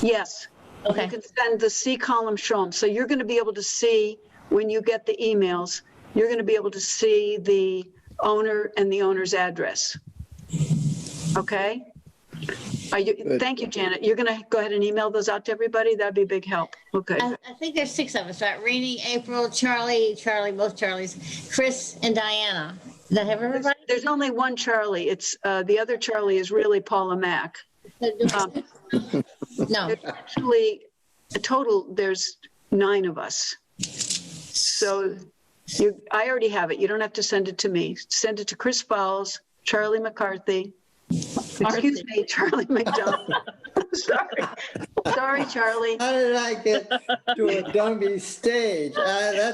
Yes. Okay. You can send the C column show them. So you're going to be able to see, when you get the emails, you're going to be able to see the owner and the owner's address. Okay? Thank you, Janet. You're going to go ahead and email those out to everybody? That'd be a big help. Okay. I think there's 6 of us, right? Rainey, April, Charlie, both Charlies, Chris, and Diana. Did I have everybody? There's only one Charlie. It's the other Charlie is really Paula Mack. No. There's actually a total, there's 9 of us. So I already have it. You don't have to send it to me. Send it to Chris Fowles, Charlie McCarthy. Excuse me, Charlie McDonald. Sorry, Charlie. How did I get to a Dunby stage? I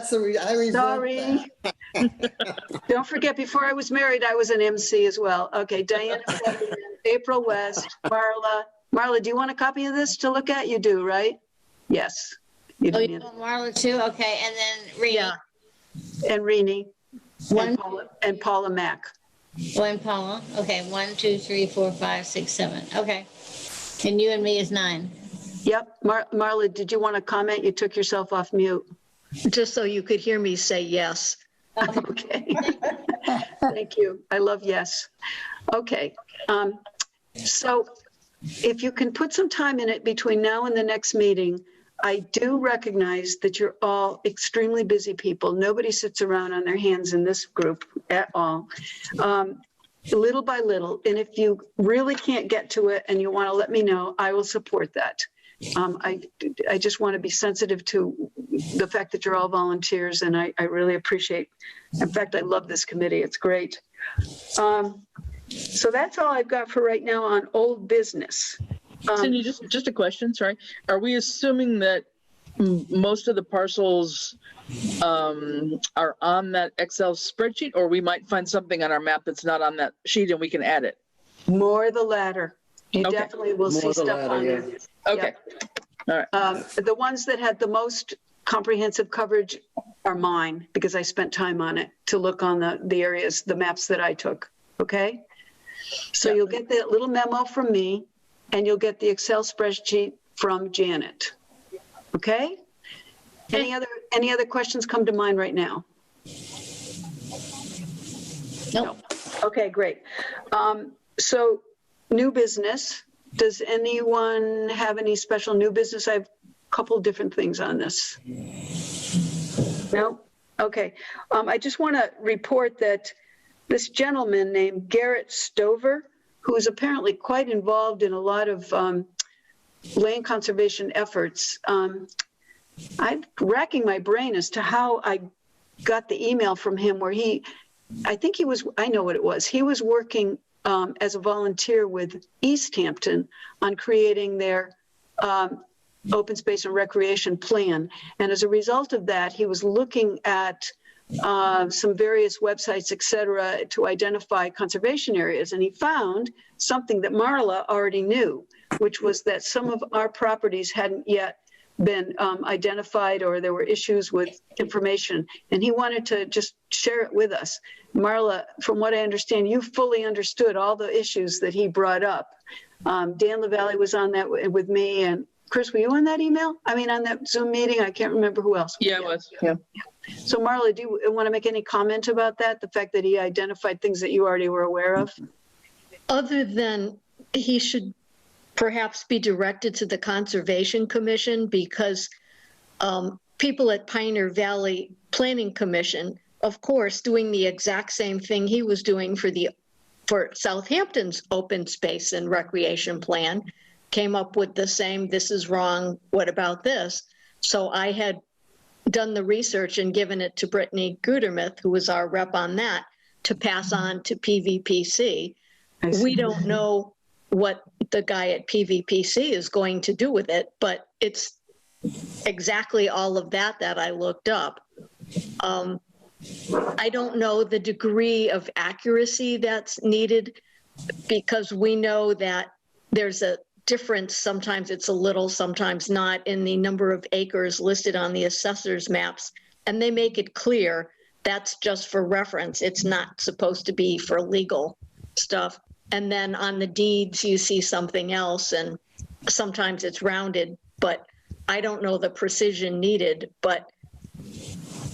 resent Sorry. Don't forget, before I was married, I was an MC as well. Okay, Diana, April West, Marla. Marla, do you want a copy of this to look at? You do, right? Yes. You Oh, you want Marla too? Okay, and then Rena. Yeah. And Renee. And Paula Mack. One Paula. Okay, 1, 2, 3, 4, 5, 6, 7. Okay. And you and me is 9. Yep. Marla, did you want to comment? You took yourself off mute. Just so you could hear me say yes. Okay. Thank you. I love yes. Okay. So if you can put some time in it between now and the next meeting, I do recognize that you're all extremely busy people. Nobody sits around on their hands in this group at all. Little by little, and if you really can't get to it and you want to let me know, I will support that. I just want to be sensitive to the fact that you're all volunteers, and I really appreciate. In fact, I love this committee. It's great. So that's all I've got for right now on old business. Cindy, just a question, sorry. Are we assuming that most of the parcels are on that Excel spreadsheet, or we might find something on our map that's not on that sheet and we can add it? More the latter. You Okay. definitely will see stuff on there. Okay. Yep. All right. The ones that had the most comprehensive coverage are mine, because I spent time on it to look on the areas, the maps that I took. Okay? So Yeah. you'll get that little memo from me, and you'll get the Excel spreadsheet from Janet. Okay? Any other questions come to mind right now? Nope. Okay, great. So new business. Does anyone have any special new business? I have a couple of different things on this. No? Okay. I just want to report that this gentleman named Garrett Stover, who is apparently quite involved in a lot of land conservation efforts. I'm racking my brain as to how I got the email from him where I know what it was. He was working as a volunteer with Easthampton on creating their open space and recreation plan. And as a result of that, he was looking at some various websites, et cetera, to identify conservation areas. And he found something that Marla already knew, which was that some of our properties hadn't yet been identified, or there were issues with information. And he wanted to just share it with us. Marla, from what I understand, you fully understood all the issues that he brought up. Dan LaValle was on that with me, and Chris, were you on that email? I mean, on that Zoom meeting? I can't remember who else. Yeah, it was. Yeah. So Marla, do you want to make any comment about that? The fact that he identified things that you already were aware of? Other than he should perhaps be directed to the Conservation Commission, because people at Pioneer Valley Planning Commission, of course, doing the exact same thing he was doing for Southampton's open space and recreation plan, came up with the same, this is wrong, what about this? So I had done the research and given it to Brittany Gutermuth, who was our rep on that, to pass on to PVPC. We don't know what the guy at PVPC is going to do with it, but it's exactly all of that I looked up. I don't know the degree of accuracy that's needed, because we know that there's a difference. Sometimes it's a little, sometimes not, in the number of acres listed on the assessor's maps. And they make it clear that's just for reference. It's not supposed to be for legal stuff. And then on the deeds, you see something else, and sometimes it's rounded, but I don't know the precision needed. But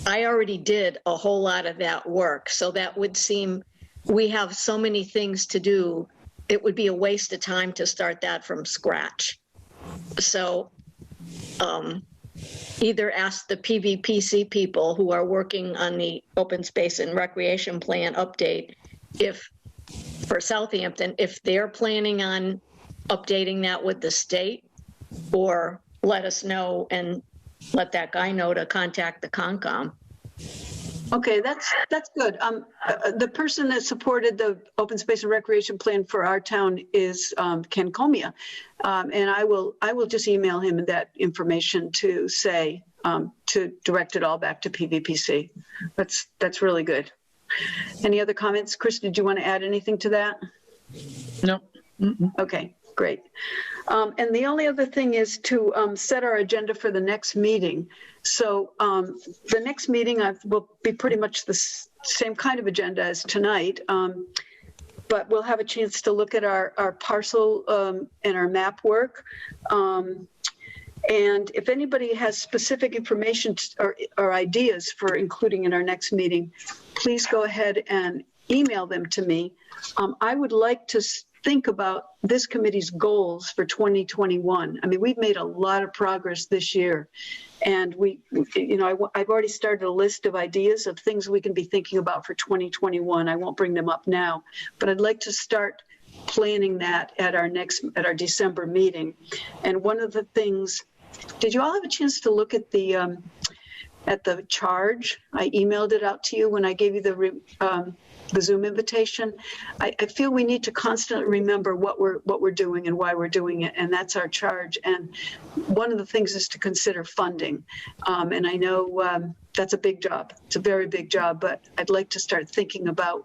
I already did a whole lot of that work. So that would seem, we have so many things to do. It would be a waste of time to start that from scratch. So either ask the PVPC people who are working on the open space and recreation plan update, if for Southampton, if they're planning on updating that with the state, or let us know and let that guy know to contact the Concom. Okay, that's good. The person that supported the open space and recreation plan for our town is Ken Comia, and I will just email him that information to say to direct it all back to PVPC. That's really good. Any other comments, Chris? Did you want to add anything to that? No. Okay, great. And the only other thing is to set our agenda for the next meeting. So the next meeting will be pretty much the same kind of agenda as tonight, but we'll have a chance to look at our parcel and our map work. And if anybody has specific information or ideas for including in our next meeting, please go ahead and email them to me. I would like to think about this committee's goals for 2021. I mean, we've made a lot of progress this year, and I've already started a list of ideas of things we can be thinking about for 2021. I won't bring them up now, but I'd like to start planning that at our December meeting. And one of the things, did you all have a chance to look at the charge? I emailed it out to you when I gave you the Zoom invitation. I feel we need to constantly remember what we're doing and why we're doing it, and that's our charge. And one of the things is to consider funding. And I know that's a big job. It's a very big job, but I'd like to start thinking about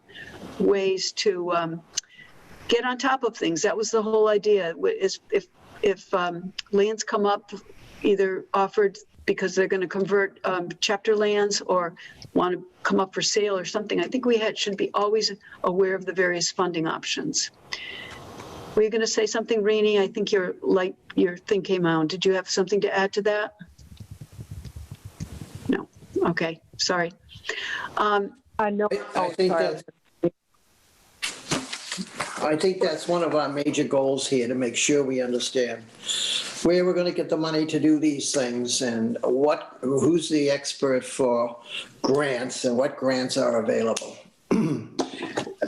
ways to get on top of things. That was the whole idea. Is if lands come up, either offered because they're going to convert chapter lands or want to come up for sale or something, I think we should be always aware of the various funding options. Were you going to say something, Rainey? I think your thing came on. Did you have something to add to that? No. Okay. Sorry. No. I think that's one of our major goals here, to make sure we understand where we're going to get the money to do these things, and who's the expert for grants and what grants are available.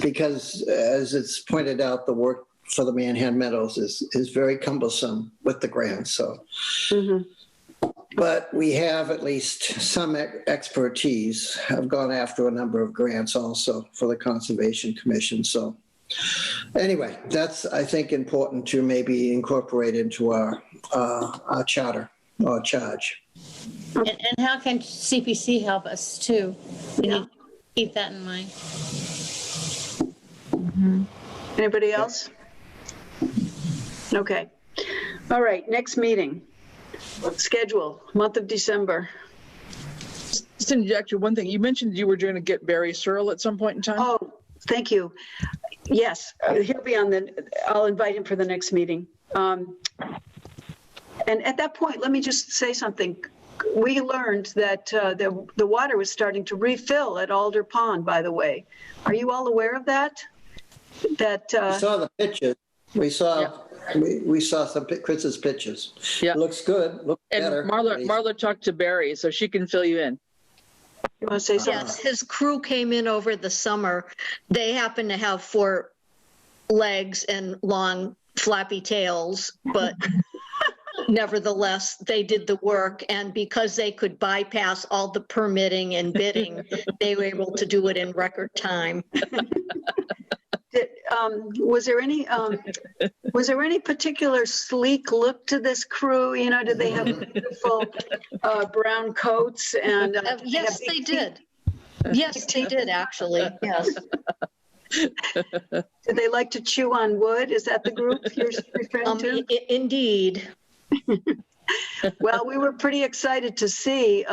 Because as it's pointed out, the work for the Manhattan Meadows is very cumbersome with the grants. So, but we have at least some expertise. I've gone after a number of grants also for the Conservation Commission. So anyway, that's, I think, important to maybe incorporate into our charter or charge. And how can CPC help us too? We need to keep that in mind. Anybody else? Okay. All right. Next meeting. Schedule, month of December. Cindy, actually, one thing, you mentioned you were going to get Barry Searle at some point in time. Oh, thank you. Yes, he'll be on I'll invite him for the next meeting. And at that point, let me just say something. We learned that the water was starting to refill at Alder Pond, by the way. Are you all aware of that? We saw the pictures. We saw some Chris's pictures. Yeah. Looks good. Looks And better. Marla talked to Barry, so she can fill you in. You want to say something? Yes, his crew came in over the summer. They happen to have 4 legs and long flappy tails, but nevertheless, they did the work. And because they could bypass all the permitting and bidding, they were able to do it in record time. Was there any particular sleek look to this crew? You know, did they have beautiful brown coats and? Yes, they did. Yes, they did actually. Yes. Did they like to chew on wood? Is that the group you're referring to? Indeed. Well, we were pretty excited to see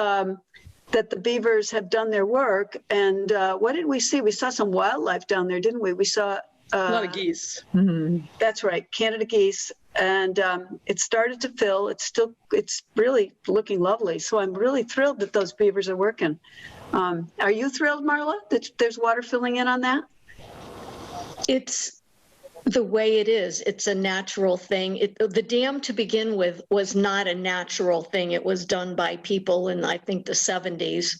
that the beavers have done their work. And what did we see? We saw some wildlife down there, didn't we? We saw a lot of geese. Mm-hmm. That's right, Canada geese. And it started to fill. It's really looking lovely. So I'm really thrilled that those beavers are working. Are you thrilled, Marla, that there's water filling in on that? It's the way it is. It's a natural thing. The dam to begin with was not a natural thing. It was done by people in, I think, the 70s.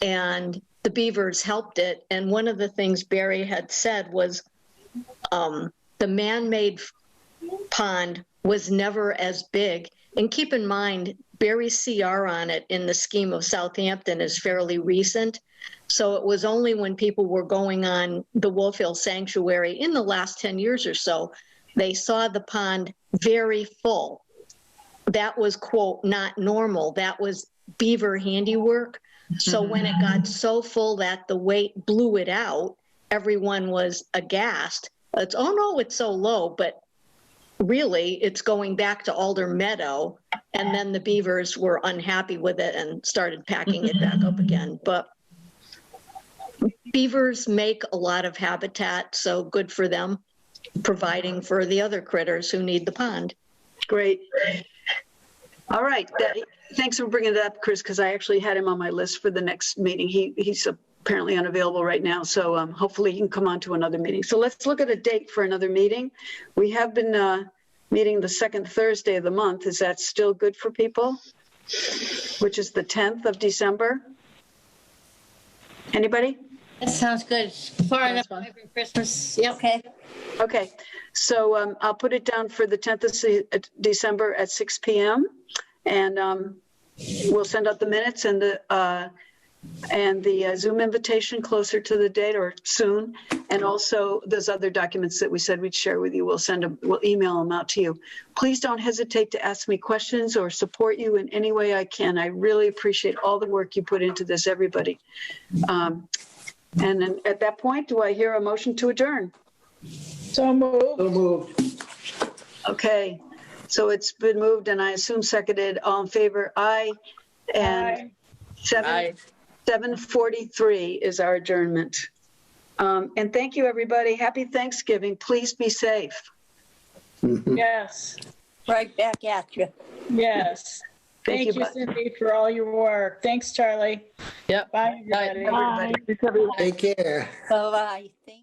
And the beavers helped it. And one of the things Barry had said was the man-made pond was never as big. And keep in mind, Barry's CR on it in the scheme of Southampton is fairly recent. So it was only when people were going on the Wolf Hill Sanctuary in the last 10 years or so, they saw the pond very full. That was, quote, not normal. That was beaver handiwork. So when it got so full that the weight blew it out, everyone was aghast. It's, oh no, it's so low, but really it's going back to Alder Meadow. And then the beavers were unhappy with it and started packing it back up again. But beavers make a lot of habitat, so good for them, providing for the other critters who need the pond. Great. All right. Thanks for bringing it up, Chris, because I actually had him on my list for the next meeting. He's apparently unavailable right now, so hopefully he can come on to another meeting. So let's look at a date for another meeting. We have been meeting the second Thursday of the month. Is that still good for people? Which is the 10th of December? Anybody? That sounds good. Far enough away from Christmas. Yep. Okay. Okay, so I'll put it down for the 10th of December at 6 p.m. And we'll send out the minutes and the Zoom invitation closer to the date or soon. And also those other documents that we said we'd share with you, we'll email them out to you. Please don't hesitate to ask me questions or support you in any way I can. I really appreciate all the work you put into this, everybody. And then at that point, do I hear a motion to adjourn? So moved. So moved. Okay, so it's been moved and I assume seconded. All in favor, aye. And Aye. 7:43 is our adjournment. And thank you, everybody. Happy Thanksgiving. Please be safe. Yes. Right back at you. Yes. Thank Thank you, you, bud. Cindy, for all your work. Thanks, Charlie. Yep. Bye, everybody. Bye. Take care. Bye-bye.